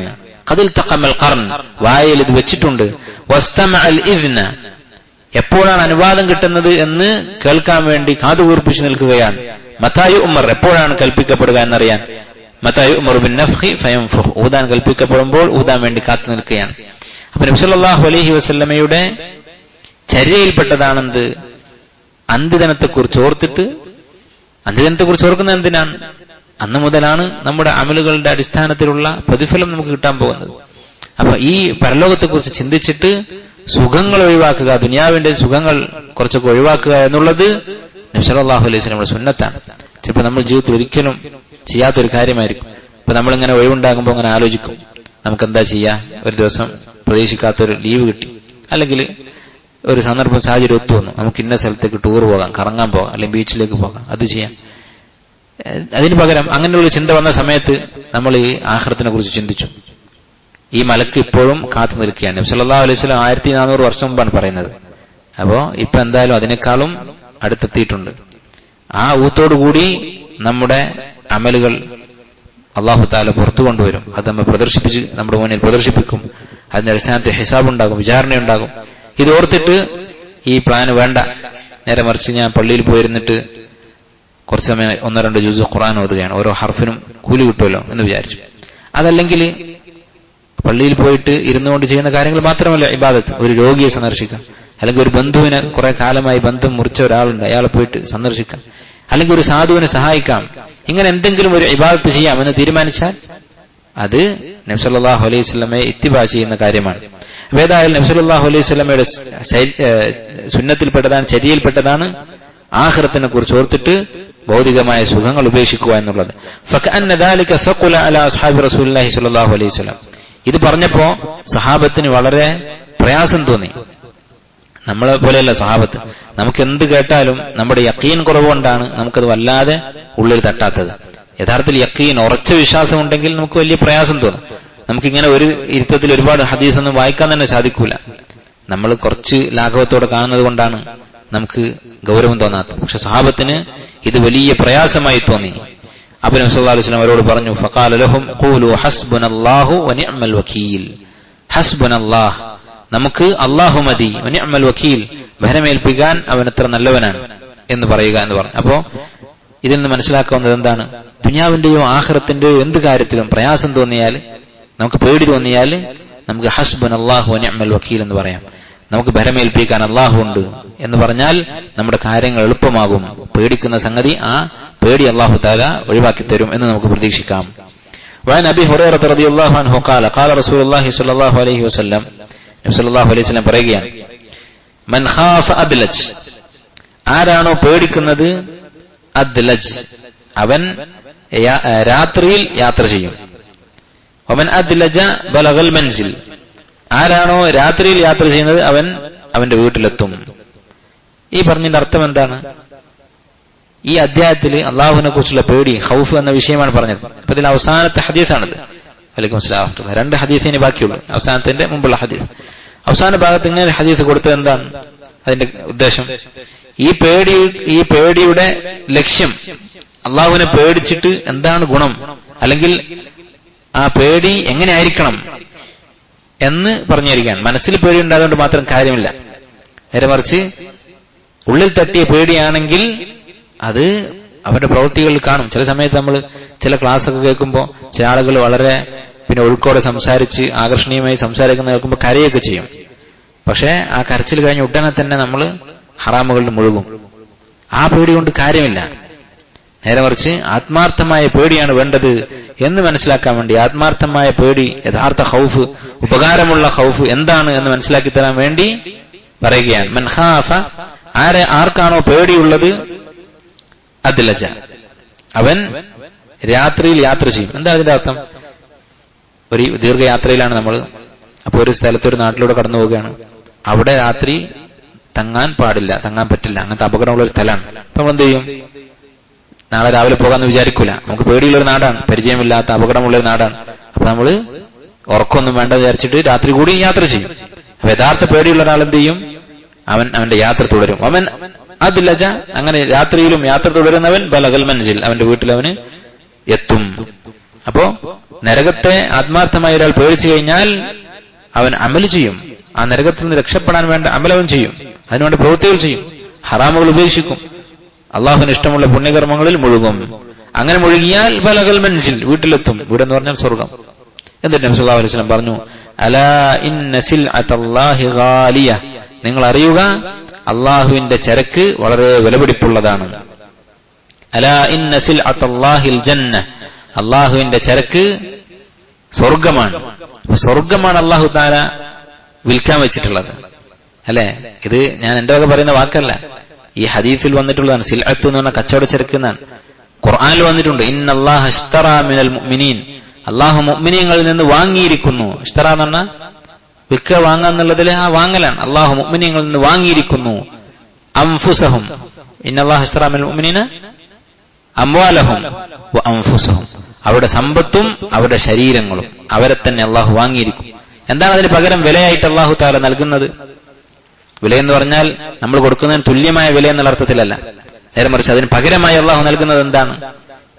ഖദിൽ തഖമൽ ഖർൻ, വായിൽ ഇത് വെച്ചിട്ടുണ്ട്. വസ്തമഅൽ ഇദ്ന, എപ്പോഴാണ് അനുവാദം കിട്ടുന്നത് എന്ന് കേൾക്കാൻ വേണ്ടി കാതുകൂർപ്പിച്ചു നിൽക്കുകയാണ്. മതായു ഉമർ, എപ്പോഴാണ് കൽപ്പിക്കപ്പെടുക എന്നറിയാൻ. മതായു ഉമർ ബിൻ നഫ്ഖി ഫയൻഫുഖ്, ഊതാൻ കൽപ്പിക്കപ്പെടുമ്പോൾ ഊതാൻ വേണ്ടി കാത്തു നിൽക്കുകയാണ്. അപ്പൊ നബി സല്ലല്ലാഹു അലൈഹി വസല്ലമയുടെ ചര്യയിൽപ്പെട്ടതാണെന്ത്, അന്ത്യദിനത്തെക്കുറിച്ച് ഓർത്തിട്ട്, അന്ത്യദിനത്തെക്കുറിച്ച് ഓർക്കുന്നത് എന്തിനാണ്? അന്ന് മുതലാണ് നമ്മുടെ അമലുകളുടെ അടിസ്ഥാനത്തിലുള്ള പ്രതിഫലം നമുക്ക് കിട്ടാൻ പോകുന്നത്. അപ്പൊ ഈ പരലോകത്തെക്കുറിച്ച് ചിന്തിച്ചിട്ട് സുഖങ്ങൾ ഒഴിവാക്കുക, ദുനിയാവിന്റെ സുഖങ്ങൾ കുറച്ചൊക്കെ ഒഴിവാക്കുക എന്നുള്ളത് നബി സല്ലല്ലാഹു അലൈഹി വസല്ലമയുടെ സുന്നത്താണ്. ചിലപ്പോൾ നമ്മൾ ജീവിതത്തിൽ ഒരിക്കലും ചെയ്യാത്തൊരു കാര്യമായിരിക്കും. ഇപ്പൊ നമ്മളിങ്ങനെ ഒഴിവുണ്ടാകുമ്പോൾ അങ്ങനെ ആലോചിക്കും, നമുക്ക് എന്താ ചെയ്യാ, ഒരു ദിവസം പ്രതീക്ഷിക്കാത്തൊരു ലീവ് കിട്ടി, അല്ലെങ്കിൽ ഒരു സന്ദർഭം സാഹചര്യം ഒത്തു വന്നു, നമുക്ക് ഇന്ന സ്ഥലത്തേക്ക് ടൂർ പോകാം, കറങ്ങാൻ പോകാം, അല്ലെങ്കിൽ ബീച്ചിലേക്ക് പോകാം, അത് ചെയ്യാം. അതിന് പകരം അങ്ങനെയുള്ള ചിന്ത വന്ന സമയത്ത് നമ്മൾ ഈ ആഖിറത്തിനെ കുറിച്ച് ചിന്തിച്ചു. ഈ മലക്ക് ഇപ്പോഴും കാത്തു നിൽക്കുകയാണ്. നബി സല്ലല്ലാഹു അലൈഹി വസല്ലം 1400 വർഷം മുമ്പാണ് പറയുന്നത്. അപ്പോ ഇപ്പൊ എന്തായാലും അതിനേക്കാളും അടുത്തെത്തിയിട്ടുണ്ട്. ആ ഊത്തോടുകൂടി നമ്മുടെ അമലുകൾ അല്ലാഹു തആല പുറത്തു കൊണ്ടുവരും. അത് നമ്മൾ പ്രദർശിപ്പിച്ച് നമ്മുടെ മുന്നിൽ പ്രദർശിപ്പിക്കും. അതിന്റെ അടിസ്ഥാനത്തിൽ ഹിസാബുണ്ടാകും, വിചാരണയുണ്ടാകും. ഇത് ഓർത്തിട്ട് ഈ പ്ലാന് വേണ്ട, നേരെ മറിച്ച് ഞാൻ പള്ളിയിൽ പോയിരുന്നിട്ട് കുറച്ച് സമയം 1-2 ജുസ് ഖുർആൻ ഓതുകയാണ്, ഓരോ ഹർഫിനും കൂലി കിട്ടുമല്ലോ എന്ന് വിചാരിച്ചു. അതല്ലെങ്കിൽ പള്ളിയിൽ പോയിട്ട് ഇരുന്നുകൊണ്ട് ചെയ്യുന്ന കാര്യങ്ങൾ മാത്രമല്ല ഇബാദത്ത്. ഒരു രോഗിയെ സന്ദർശിക്കാം, അല്ലെങ്കിൽ ഒരു ബന്ധുവിനെ കുറെ കാലമായി ബന്ധം മുറിച്ച ഒരാളുണ്ട്, അയാളെ പോയിട്ട് സന്ദർശിക്കാം, അല്ലെങ്കിൽ ഒരു സാധുവിനെ സഹായിക്കാം. ഇങ്ങനെ എന്തെങ്കിലും ഒരു ഇബാദത്ത് ചെയ്യാം എന്ന് തീരുമാനിച്ചാൽ അത് നബി സല്ലല്ലാഹു അലൈഹി വസല്ലമയെ ഇത്തിബാ ചെയ്യുന്ന കാര്യമാണ്. ഏതായാലും നബി സല്ലല്ലാഹു അലൈഹി വസല്ലമയുടെ സുന്നത്തിൽപ്പെട്ടതാണ്, ചര്യയിൽപ്പെട്ടതാണ് ആഖിറത്തിനെ കുറിച്ച് ഓർത്തിട്ട് ഭൗതികമായ സുഖങ്ങൾ ഉപേക്ഷിക്കുക എന്നുള്ളത്. ഫകഅന്ന ദാലിക സഖല അലാ അസ്ഹാബി റസൂലുള്ളാഹി സ്വല്ലല്ലാഹു അലൈഹി വസല്ലം. ഇത് പറഞ്ഞപ്പോ സഹാബത്തിന് വളരെ പ്രയാസം തോന്നി. നമ്മളെ പോലെയല്ല സഹാബത്ത്. നമുക്ക് എന്ത് കേട്ടാലും നമ്മുടെ യഖീൻ കുറവുകൊണ്ടാണ് നമുക്കത് വല്ലാതെ ഉള്ളിൽ തട്ടാത്തത്. യഥാർത്ഥത്തിൽ യഖീൻ, ഉറച്ച വിശ്വാസം ഉണ്ടെങ്കിൽ നമുക്ക് വലിയ പ്രയാസം തോന്നും. നമുക്കിങ്ങനെ ഒരു ഇരുത്തത്തിൽ ഒരുപാട് ഹദീസൊന്നും വായിക്കാൻ തന്നെ സാധിക്കൂല. നമ്മൾ കുറച്ച് ലാഘവത്തോടെ കാണുന്നത് കൊണ്ടാണ് നമുക്ക് ഗൗരവം തോന്നാത്തത്. പക്ഷെ സഹാബത്തിന് ഇത് വലിയ പ്രയാസമായി തോന്നി. അപ്പോൾ നബി സല്ലല്ലാഹു അലൈഹി വസല്ലം അവരോട് പറഞ്ഞു, ഫഖാല ലഹും ഖൂലു ഹസ്ബുനല്ലാഹു വനിഅമൽ വകീൽ. ഹസ്ബുനല്ലാഹ്, നമുക്ക് അല്ലാഹു മതി, വനിഅമൽ വകീൽ, ഭരമേൽപ്പിക്കാൻ അവൻ എത്ര നല്ലവനാണ് എന്ന് പറയുക എന്ന് പറഞ്ഞു. അപ്പോ ഇതിൽ നിന്ന് മനസ്സിലാക്കാവുന്നത് എന്താണ്? ദുനിയാവിന്റെയോ ആഖിറത്തിന്റെയോ എന്ത് കാര്യത്തിലും പ്രയാസം തോന്നിയാൽ, നമുക്ക് പേടി തോന്നിയാൽ, നമുക്ക് ഹസ്ബുനല്ലാഹു വനിഅമൽ വകീൽ എന്ന് പറയാം. നമുക്ക് ഭരമേൽപ്പിക്കാൻ അല്ലാഹു ഉണ്ട് എന്ന് പറഞ്ഞാൽ നമ്മുടെ കാര്യങ്ങൾ എളുപ്പമാകും. പേടിക്കുന്ന സംഗതി, ആ പേടി അല്ലാഹു തആല ഒഴിവാക്കി തരും എന്ന് നമുക്ക് പ്രതീക്ഷിക്കാം. വഅൻ അബീ ഹുറൈറ റളിയല്ലാഹു അൻഹു ഖാല ഖാല റസൂലുള്ളാഹി സ്വല്ലല്ലാഹു അലൈഹി വസല്ലം, നബി സല്ലല്ലാഹു അലൈഹി വസല്ലം പറയുകയാണ്, മൻ ഖാഫ അദ്ലജ്, ആരാണോ പേടിക്കുന്നത്, അദ്ലജ്, അവൻ രാത്രിയിൽ യാത്ര ചെയ്യും. വമൻ അദ്ലജ ബലഗൽ മൻസിൽ, ആരാണോ രാത്രിയിൽ യാത്ര ചെയ്യുന്നത് അവൻ അവന്റെ വീട്ടിലെത്തും. ഈ പറഞ്ഞതിന്റെ അർത്ഥം എന്താണ്? ഈ അധ്യായത്തിൽ അള്ളാഹുവിനെ കുറിച്ചുള്ള പേടി, ഖൗഫ് എന്ന വിഷയമാണ് പറഞ്ഞത്. അപ്പൊ ഇതിൽ അവസാനത്തെ ഹദീസാണിത്. വലൈക്കും അസ്സലാം. 2 ഹദീസിനെ ബാക്കിയുള്ളൂ, അവസാനത്തിന്റെ മുമ്പുള്ള ഹദീസ്. അവസാന ഭാഗത്ത് ഇങ്ങനെ ഹദീസ് കൊടുത്തത് എന്താണ്? അതിന്റെ ഉദ്ദേശം, ഈ പേടിയുടെ ലക്ഷ്യം, അള്ളാഹുവിനെ പേടിച്ചിട്ട് എന്താണ് ഗുണം, അല്ലെങ്കിൽ ആ പേടി എങ്ങനെ ആയിരിക്കണം എന്ന് പറഞ്ഞിരിക്കാൻ. മനസ്സിൽ പേടി ഉണ്ടായതുകൊണ്ട് മാത്രം കാര്യമില്ല. നേരെ മറിച്ച് ഉള്ളിൽ തട്ടിയ പേടിയാണെങ്കിൽ അത് അവരുടെ പ്രവൃത്തികളിൽ കാണും. ചില സമയത്ത് നമ്മൾ ചില ക്ലാസ്സൊക്കെ കേൾക്കുമ്പോൾ ചില ആളുകൾ വളരെ ഒഴുക്കോടെ സംസാരിച്ച് ആകർഷണീയമായി സംസാരിക്കുന്ന കേൾക്കുമ്പോൾ കരയൊക്കെ ചെയ്യും. പക്ഷെ ആ കരച്ചിൽ കഴിഞ്ഞ ഉടനെ തന്നെ നമ്മൾ ഹറാമുകളിൽ മുഴുകും. ആ പേടി കൊണ്ട് കാര്യമില്ല. നേരെ മറിച്ച് ആത്മാർത്ഥമായ പേടിയാണ് വേണ്ടത് എന്ന് മനസ്സിലാക്കാൻ വേണ്ടി, ആത്മാർത്ഥമായ പേടി, യഥാർത്ഥ ഖൗഫ്, ഉപകാരമുള്ള ഖൗഫ് എന്താണ് എന്ന് മനസ്സിലാക്കി തരാൻ വേണ്ടി പറയുകയാണ്. മൻ ഖാഫ, ആർക്കാണോ പേടിയുള്ളത്, അദ്ലജ, അവൻ രാത്രിയിൽ യാത്ര ചെയ്യും. എന്താ അതിന്റെ അർത്ഥം? ഒരു ദീർഘയാത്രയിലാണ് നമ്മൾ. അപ്പൊ ഒരു സ്ഥലത്തൊരു നാട്ടിലൂടെ കടന്നു പോവുകയാണ്. അവിടെ രാത്രി തങ്ങാൻ പാടില്ല, തങ്ങാൻ പറ്റില്ല, അങ്ങനത്തെ അപകടമുള്ള ഒരു സ്ഥലമാണ്. അപ്പൊ നമ്മൾ എന്ത് ചെയ്യും? നാളെ രാവിലെ പോകാമെന്ന് വിചാരിക്കൂല. നമുക്ക് പേടിയുള്ളൊരു നാടാണ്, പരിചയമില്ലാത്ത അപകടമുള്ളൊരു നാടാണ്. അപ്പൊ നമ്മൾ ഉറക്കമൊന്നും വേണ്ട വിചാരിച്ചിട്ട് രാത്രി കൂടി യാത്ര ചെയ്യും. അപ്പൊ യഥാർത്ഥ പേടിയുള്ള ഒരാൾ എന്ത് ചെയ്യും? അവന്റെ യാത്ര തുടരും. അവൻ അദ്ലജ, അങ്ങനെ രാത്രിയിലും യാത്ര തുടരുന്നവൻ ബലഗൽ മൻസിൽ, അവന്റെ വീട്ടിൽ അവന് എത്തും. അപ്പോ നരകത്തെ ആത്മാർത്ഥമായ ഒരാൾ പേടിച്ചു കഴിഞ്ഞാൽ അവൻ അമൽ ചെയ്യും. ആ നരകത്തിൽ നിന്ന് രക്ഷപ്പെടാൻ വേണ്ട അമലവൻ ചെയ്യും, അതിനുവേണ്ട പ്രവൃത്തികൾ ചെയ്യും, ഹറാമുകൾ ഉപേക്ഷിക്കും, അള്ളാഹുവിന് ഇഷ്ടമുള്ള പുണ്യകർമ്മങ്ങളിൽ മുഴുകും. അങ്ങനെ മുഴുകിയാൽ ബലഗൽ മൻസിൽ, വീട്ടിലെത്തും. വീടെന്ന് പറഞ്ഞാൽ സ്വർഗം. എന്നിട്ട് നബി സല്ലല്ലാഹു അലൈഹി വസല്ലം പറഞ്ഞു, അലാ ഇന്ന സിൽഅത്തല്ലാഹി ഗാലിയ, നിങ്ങൾ അറിയുക അള്ളാഹുവിന്റെ ചരക്ക് വളരെ വിലപിടിപ്പുള്ളതാണ്. അലാ ഇന്ന സിൽഅത്തല്ലാഹിൽ ജന്ന, അള്ളാഹുവിന്റെ ചരക്ക് സ്വർഗമാണ്. സ്വർഗമാണ് അള്ളാഹു തആല വിൽക്കാൻ വെച്ചിട്ടുള്ളത്, അല്ലെ? ഇത് ഞാൻ എന്റെ വക പറയുന്ന വാക്കല്ല, ഈ ഹദീസിൽ വന്നിട്ടുള്ളതാണ്. സിൽഅത്ത് എന്ന് പറഞ്ഞാൽ കച്ചവട ചരക്ക് എന്നാണ്. ഖുർആനിൽ വന്നിട്ടുണ്ട്, ഇന്നല്ലാഹ ഇശ്തറാ മിനൽ മുഅ്മിനീൻ, അള്ളാഹു മുഅ്മിനീങ്ങളിൽ നിന്ന് വാങ്ങിയിരിക്കുന്നു. ഇശ്തറ എന്ന് പറഞ്ഞാൽ വിൽക്കുക, വാങ്ങുക എന്നുള്ളതിൽ ആ വാങ്ങലാണ്. അള്ളാഹു മുഅ്മിനീങ്ങളിൽ നിന്ന് വാങ്ങിയിരിക്കുന്നു. അൻഫുസഹും, ഇന്നല്ലാഹ ഇശ്തറാ മിനൽ മുഅ്മിനീന അംവാലഹും വ അൻഫുസഹും, അവരുടെ സമ്പത്തും അവരുടെ ശരീരങ്ങളും അവരെ തന്നെ അള്ളാഹു വാങ്ങിയിരിക്കും. എന്താണ് അതിന് പകരം വിലയായിട്ട് അള്ളാഹു തആല നൽകുന്നത്? വിലയെന്ന് പറഞ്ഞാൽ നമ്മൾ കൊടുക്കുന്നതിന് തുല്യമായ വില എന്നുള്ള അർത്ഥത്തിലല്ല, നേരെ മറിച്ച് അതിന് പകരമായി അള്ളാഹു നൽകുന്നത് എന്താണ്?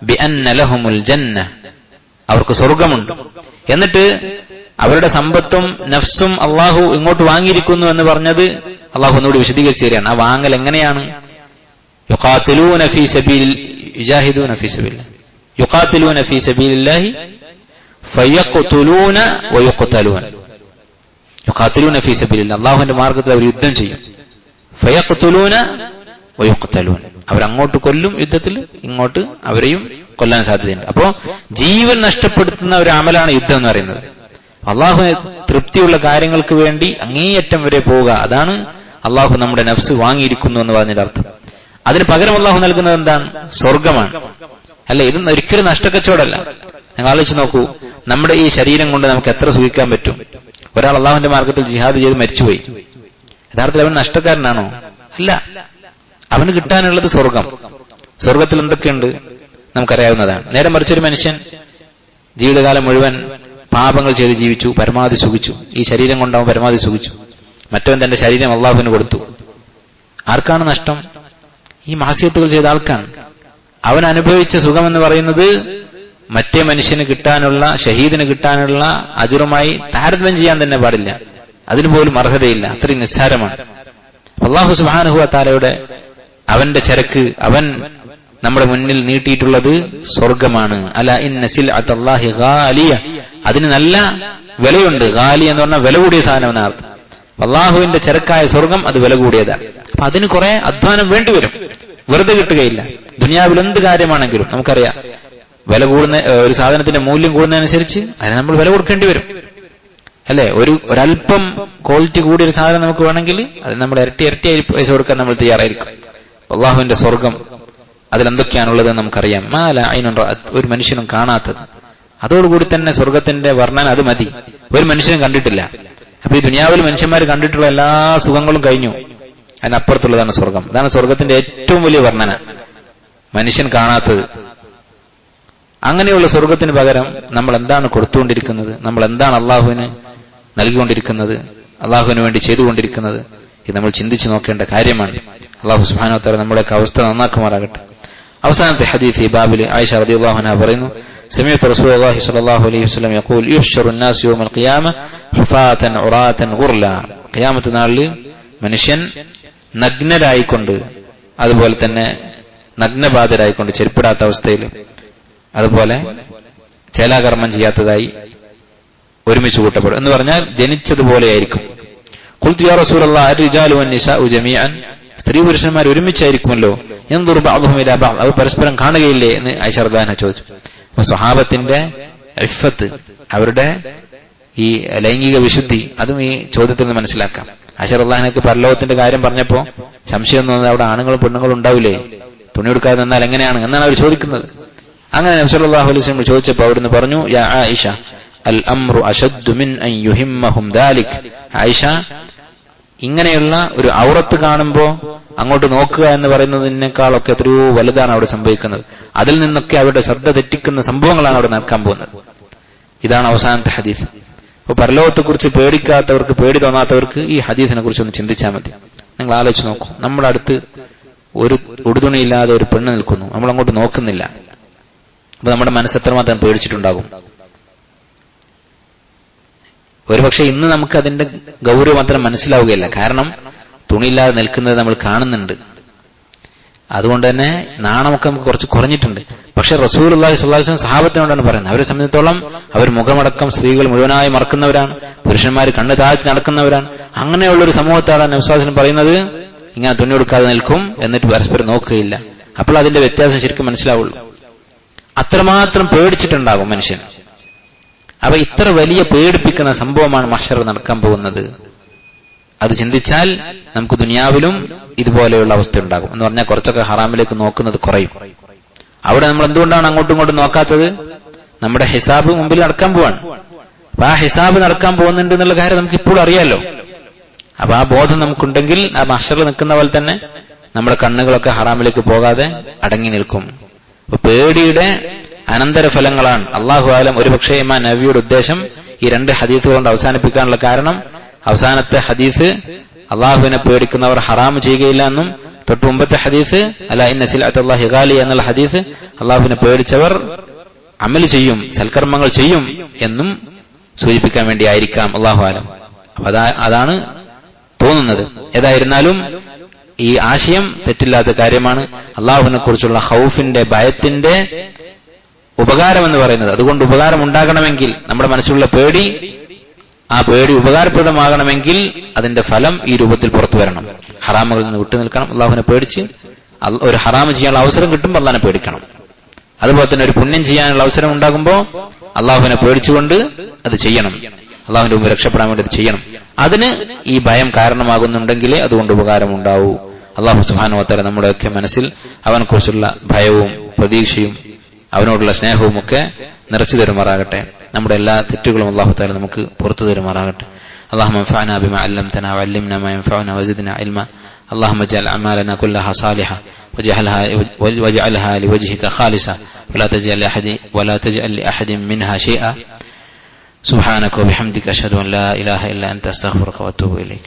ബിഅന്ന ലഹുമുൽ ജന്ന, അവർക്ക് സ്വർഗമുണ്ട്. എന്നിട്ട് അവരുടെ സമ്പത്തും നഫ്സും അള്ളാഹു ഇങ്ങോട്ട് വാങ്ങിയിരിക്കുന്നു എന്ന് പറഞ്ഞത് അള്ളാഹു ഒന്നുകൂടി വിശദീകരിച്ചു തരികയാണ്. ആ വാങ്ങൽ എങ്ങനെയാണ്? യുഖാതിലൂന ഫീ സബീലിൽ യുജാഹിദൂന ഫീ സബീലില്ലാഹ്, യുഖാതിലൂന ഫീ സബീലില്ലാഹി ഫയഖ്തുലൂന വയുഖ്തലൂന. യുഖാതിലൂന ഫീ സബീലില്ലാഹ്, അള്ളാഹുവിന്റെ മാർഗ്ഗത്തിൽ അവർ യുദ്ധം ചെയ്യും. ഫയഖ്തുലൂന വയുഖ്തലൂന, അവരങ്ങോട്ട് കൊല്ലും യുദ്ധത്തിൽ, ഇങ്ങോട്ട് അവരെയും കൊല്ലാൻ സാധ്യതയുണ്ട്. അപ്പോ ജീവൻ നഷ്ടപ്പെടുത്തുന്ന ഒരു അമലാണ് യുദ്ധം എന്ന് പറയുന്നത്. അള്ളാഹുവിന് തൃപ്തിയുള്ള കാര്യങ്ങൾക്ക് വേണ്ടി അങ്ങേയറ്റം വരെ പോവുക, അതാണ് അള്ളാഹു നമ്മുടെ നഫ്സ് വാങ്ങിയിരിക്കുന്നു എന്ന് പറഞ്ഞതിന്റെ അർത്ഥം. അതിന് പകരം അള്ളാഹു നൽകുന്നത് എന്താണ്? സ്വർഗമാണ്. അല്ലെ, ഇത് ഒരിക്കലും നഷ്ടക്കച്ചവടമല്ല. നിങ്ങൾ ആലോചിച്ച് നോക്കൂ, നമ്മുടെ ഈ ശരീരം കൊണ്ട് നമുക്ക് എത്ര സുഖിക്കാൻ പറ്റും? ഒരാൾ അള്ളാഹുവിന്റെ മാർഗത്തിൽ ജിഹാദ് ചെയ്ത് മരിച്ചുപോയി, യഥാർത്ഥത്തിൽ അവൻ നഷ്ടക്കാരനാണോ? അല്ല, അവന് കിട്ടാനുള്ളത് സ്വർഗം. സ്വർഗത്തിൽ എന്തൊക്കെയുണ്ട് നമുക്കറിയാവുന്നതാണ്. നേരെ മറിച്ചൊരു മനുഷ്യൻ ജീവിതകാലം മുഴുവൻ പാപങ്ങൾ ചെയ്ത് ജീവിച്ചു, പരമാവധി സുഖിച്ചു, ഈ ശരീരം കൊണ്ടാവും പരമാവധി സുഖിച്ചു. മറ്റവൻ തന്റെ ശരീരം അള്ളാഹുവിന് കൊടുത്തു. ആർക്കാണ് നഷ്ടം? ഈ മാസിയത്തുകൾ ചെയ്ത ആൾക്കാണ്. അവൻ അനുഭവിച്ച സുഖം എന്ന് പറയുന്നത് മറ്റേ മനുഷ്യന് കിട്ടാനുള്ള, ഷഹീദിന് കിട്ടാനുള്ള അജ്റുമായി താരതമ്യം ചെയ്യാൻ തന്നെ പാടില്ല, അതിന് പോലും അർഹതയില്ല, അത്രയും നിസ്സാരമാണ്. അല്ലാഹു സുബ്ഹാനഹു വ തആലയുടെ അവന്റെ ചരക്ക് അവൻ നമ്മുടെ മുന്നിൽ നീട്ടിയിട്ടുള്ളത് സ്വർഗമാണ്. അലാ ഇന്ന സിൽഅത്തല്ലാഹി ഗാലിയ, അതിന് നല്ല വിലയുണ്ട്. ഗാലി എന്ന് പറഞ്ഞാൽ വില കൂടിയ സാധനം എന്നർത്ഥം. അള്ളാഹുവിന്റെ ചരക്കായ സ്വർഗം അത് വില കൂടിയതാണ്. അപ്പൊ അതിന് കുറെ അധ്വാനം വേണ്ടിവരും, വെറുതെ കിട്ടുകയില്ല. ദുനിയാവിൽ എന്ത് കാര്യമാണെങ്കിലും നമുക്കറിയാം, വില കൂടുന്ന ഒരു സാധനത്തിന്റെ മൂല്യം കൂടുന്നതനുസരിച്ച് അതിന് നമ്മൾ വില കൊടുക്കേണ്ടി വരും, അല്ലെ? ഒരല്പം ക്വാളിറ്റി കൂടിയൊരു സാധനം നമുക്ക് വേണമെങ്കിൽ അത് നമ്മൾ ഇരട്ടി പൈസ കൊടുക്കാൻ നമ്മൾ തയ്യാറായിരിക്കും. അള്ളാഹുവിന്റെ സ്വർഗം അതിലെന്തൊക്കെയാണുള്ളത് നമുക്കറിയാം. മാ ലാ ഐനുൻ റഅത്, ഒരു മനുഷ്യനും കാണാത്തത്. അതോടുകൂടി തന്നെ സ്വർഗത്തിന്റെ വർണ്ണന അത് മതി, ഒരു മനുഷ്യനും കണ്ടിട്ടില്ല. അപ്പൊ ഈ ദുനിയാവിൽ മനുഷ്യന്മാർ കണ്ടിട്ടുള്ള എല്ലാ സുഖങ്ങളും കഴിഞ്ഞു, അതിനപ്പുറത്തുള്ളതാണ് സ്വർഗം. അതാണ് സ്വർഗത്തിന്റെ ഏറ്റവും വലിയ വർണ്ണന, മനുഷ്യൻ കാണാത്തത്. അങ്ങനെയുള്ള സ്വർഗത്തിന് പകരം നമ്മൾ എന്താണ് കൊടുത്തുകൊണ്ടിരിക്കുന്നത്? നമ്മൾ എന്താണ് അള്ളാഹുവിന് നൽകിക്കൊണ്ടിരിക്കുന്നത്, അള്ളാഹുവിന് വേണ്ടി ചെയ്തുകൊണ്ടിരിക്കുന്നത്? ഇത് നമ്മൾ ചിന്തിച്ചു നോക്കേണ്ട കാര്യമാണ്. അള്ളാഹു സുബ്ഹാനഹു വ തആല നമ്മുടെയൊക്കെ അവസ്ഥ നന്നാക്കുമാറാകട്ടെ. അവസാനത്തെ ഹദീസ് ഈ ബാബിൽ ആയിഷ റളിയല്ലാഹു അൻഹ പറയുന്നു, سمعت رسول الله صلى الله عليه وسلم يقول يحشر الناس يوم القيامة حفاة عراة غرلا. ഖിയാമത്ത് നാളിൽ മനുഷ്യൻ നഗ്നരായിക്കൊണ്ട്, അതുപോലെ തന്നെ നഗ്നബാധരായിക്കൊണ്ട്, ചെരുപ്പിടാത്ത അവസ്ഥയിൽ, അതുപോലെ ചേലാകർമ്മം ചെയ്യാത്തതായി ഒരുമിച്ച് കൂട്ടപ്പെടും. എന്ന് പറഞ്ഞാൽ ജനിച്ചതുപോലെയായിരിക്കും. ഖുൽതു യാ റസൂലല്ലാഹ് അർരിജാലു വന്നിസാഉ ജമീഅൻ, സ്ത്രീ പുരുഷന്മാർ ഒരുമിച്ചായിരിക്കുമല്ലോ. യൻദുറു ബഅ്ദുഹും ഇലാ ബഅ്ദ്, അവർ പരസ്പരം കാണുകയില്ലേ എന്ന് ആയിഷ റളിയല്ലാഹു അൻഹ ചോദിച്ചു. അപ്പൊ സ്വഹാബത്തിന്റെ ഇഫ്ഫത്ത്, അവരുടെ ഈ ലൈംഗിക വിശുദ്ധി, അതും ഈ ചോദ്യത്തിൽ നിന്ന് മനസ്സിലാക്കാം. ആയിഷ റളിയല്ലാഹു അൻഹയ്ക്ക് പരലോകത്തിന്റെ കാര്യം പറഞ്ഞപ്പോ സംശയം തോന്നുന്നത് അവിടെ ആണുങ്ങളും പെണ്ണുങ്ങളും ഉണ്ടാവില്ലേ, തുണി എടുക്കാതെ നിന്നാൽ എങ്ങനെയാണ് എന്നാണ് അവർ ചോദിക്കുന്നത്. അങ്ങനെ നബി സല്ലല്ലാഹു അലൈഹി വസല്ലം ചോദിച്ചപ്പോൾ അവിടുന്ന് പറഞ്ഞു, യാ ആയിഷ അൽ അംറു അശദ്ദു മിൻ അൻ യുഹിമ്മഹും ദാലിക്. ആയിഷ, ഇങ്ങനെയുള്ള ഒരു ഔറത്ത് കാണുമ്പോ അങ്ങോട്ട് നോക്കുക എന്ന് പറയുന്നതിനേക്കാളൊക്കെ എത്രയോ വലുതാണ് അവിടെ സംഭവിക്കുന്നത്. അതിൽ നിന്നൊക്കെ അവരുടെ ശ്രദ്ധ തെറ്റിക്കുന്ന സംഭവങ്ങളാണ് അവിടെ നടക്കാൻ പോകുന്നത്. ഇതാണ് അവസാനത്തെ ഹദീസ്. അപ്പൊ പരലോകത്തെക്കുറിച്ച് പേടിക്കാത്തവർക്ക്, പേടി തോന്നാത്തവർക്ക് ഈ ഹദീസിനെ കുറിച്ച് ഒന്ന് ചിന്തിച്ചാൽ മതി. നിങ്ങൾ ആലോചിച്ച് നോക്കൂ, നമ്മുടെ അടുത്ത് ഒരു ഉടുതുണിയില്ലാതെ ഒരു പെണ്ണ് നിൽക്കുന്നു, നമ്മൾ അങ്ങോട്ട് നോക്കുന്നില്ല, അപ്പൊ നമ്മുടെ മനസ്സ് എത്രമാത്രം പേടിച്ചിട്ടുണ്ടാകും. ഒരുപക്ഷെ ഇന്ന് നമുക്ക് അതിന്റെ ഗൗരവം അത്ര മനസ്സിലാവുകയില്ല. കാരണം തുണിയില്ലാതെ നിൽക്കുന്നത് നമ്മൾ കാണുന്നുണ്ട്. അതുകൊണ്ട് തന്നെ നാണമൊക്കെ നമുക്ക് കുറച്ച് കുറഞ്ഞിട്ടുണ്ട്. പക്ഷെ റസൂലുള്ളാഹി സ്വല്ലല്ലാഹു അലൈഹി വസല്ലം സഹാബത്തിനോടാണ് പറയുന്നത്. അവരെ സംബന്ധിച്ചിടത്തോളം അവർ മുഖമടക്കം സ്ത്രീകൾ മുഴുവനായി മറക്കുന്നവരാണ്, പുരുഷന്മാർ കണ്ണ് താഴ്ത്തി നടക്കുന്നവരാണ്. അങ്ങനെയുള്ളൊരു സമൂഹത്താണ് നബി സ്വല്ലല്ലാഹു അലൈഹി വസല്ലം പറയുന്നത് ഇങ്ങനെ തുണി കൊടുക്കാതെ നിൽക്കും, എന്നിട്ട് പരസ്പരം നോക്കുകയില്ല. അപ്പോൾ അതിന്റെ വ്യത്യാസം ശരിക്കും മനസ്സിലാവുള്ളൂ. അത്രമാത്രം പേടിച്ചിട്ടുണ്ടാകും മനുഷ്യൻ. അപ്പൊ ഇത്ര വലിയ പേടിപ്പിക്കുന്ന സംഭവമാണ് മഹ്ശറിൽ നടക്കാൻ പോകുന്നത്. അത് ചിന്തിച്ചാൽ നമുക്ക് ദുനിയാവിലും ഇതുപോലെയുള്ള അവസ്ഥ ഉണ്ടാകും. എന്ന് പറഞ്ഞാൽ കുറച്ചൊക്കെ ഹറാമിലേക്ക് നോക്കുന്നത് കുറയും. അവിടെ നമ്മൾ എന്തുകൊണ്ടാണ് അങ്ങോട്ടും ഇങ്ങോട്ടും നോക്കാത്തത്? നമ്മുടെ ഹിസാബ് മുമ്പിൽ നടക്കാൻ പോവാണ്. അപ്പൊ ആ ഹിസാബ് നടക്കാൻ പോകുന്നുണ്ട് എന്നുള്ള കാര്യം നമുക്ക് ഇപ്പോഴും അറിയാലോ. അപ്പൊ ആ ബോധം നമുക്കുണ്ടെങ്കിൽ ആ മഹ്ശറിൽ നിൽക്കുന്ന പോലെ തന്നെ നമ്മുടെ കണ്ണുകളൊക്കെ ഹറാമിലേക്ക് പോകാതെ അടങ്ങി നിൽക്കും. അപ്പൊ പേടിയുടെ അനന്തരഫലങ്ങളാണ്. അള്ളാഹു ആലം ഒരുപക്ഷെ ഇമാം നബവിയുടെ ഉദ്ദേശം ഈ 2 ഹദീസ് കൊണ്ട് അവസാനിപ്പിക്കാനുള്ള കാരണം, അവസാനത്തെ ഹദീസ് അള്ളാഹുവിനെ പേടിക്കുന്നവർ ഹറാം ചെയ്യുകയില്ല എന്നും, തൊട്ട് മുമ്പത്തെ ഹദീസ് അലാ ഇന്ന സിൽഅത്തല്ലാഹി ഗാലിയ എന്നുള്ള ഹദീസ് അള്ളാഹുവിനെ പേടിച്ചവർ അമൽ ചെയ്യും, സൽക്കർമ്മങ്ങൾ ചെയ്യും എന്നും സൂചിപ്പിക്കാൻ വേണ്ടി ആയിരിക്കാം. അള്ളാഹു ആലം. അപ്പൊ അതാണ് തോന്നുന്നത്. ഏതായിരുന്നാലും ഈ ആശയം തെറ്റില്ലാത്ത കാര്യമാണ്. അള്ളാഹുവിനെ കുറിച്ചുള്ള ഖൗഫിന്റെ, ഭയത്തിന്റെ ഉപകാരം എന്ന് പറയുന്നത്, അതുകൊണ്ട് ഉപകാരം ഉണ്ടാകണമെങ്കിൽ നമ്മുടെ മനസ്സിലുള്ള പേടി, ആ പേടി ഉപകാരപ്രദമാകണമെങ്കിൽ അതിന്റെ ഫലം ഈ രൂപത്തിൽ പുറത്തു വരണം. ഹറാമുകളിൽ നിന്ന് വിട്ടു നിൽക്കണം. അള്ളാഹുവിനെ പേടിച്ച് ഒരു ഹറാമ് ചെയ്യാനുള്ള അവസരം കിട്ടുമ്പോൾ അള്ളാഹിനെ പേടിക്കണം. അതുപോലെ തന്നെ ഒരു പുണ്യം ചെയ്യാനുള്ള അവസരം ഉണ്ടാകുമ്പോൾ അള്ളാഹുവിനെ പേടിച്ചുകൊണ്ട് അത് ചെയ്യണം. അള്ളാഹുവിന്റെ മുമ്പ് രക്ഷപ്പെടാൻ വേണ്ടി അത് ചെയ്യണം. അതിന് ഈ ഭയം കാരണമാകുന്നുണ്ടെങ്കിലേ അതുകൊണ്ട് ഉപകാരം ഉണ്ടാവൂ. അള്ളാഹു സുബ്ഹാനഹു വ തആല നമ്മുടെയൊക്കെ മനസ്സിൽ അവനെക്കുറിച്ചുള്ള ഭയവും പ്രതീക്ഷയും അവനോടുള്ള സ്നേഹവും ഒക്കെ നിറച്ചു തരുമാറാകട്ടെ. നമ്മുടെ എല്ലാ തെറ്റുകളും അല്ലാഹു തആല നമുക്ക് പുറത്തു തരുമാറാകട്ടെ. اللهم انفعنا بما علمتنا وعلمنا ما ينفعنا وزدنا علما. اللهم اجعل اعمالنا كلها صالحه واجعلها لوجهك خالصه ولا تجعل لاحد منها شيئا. سبحانك وبحمدك اشهد ان لا اله الا انت استغفرك واتوب اليك.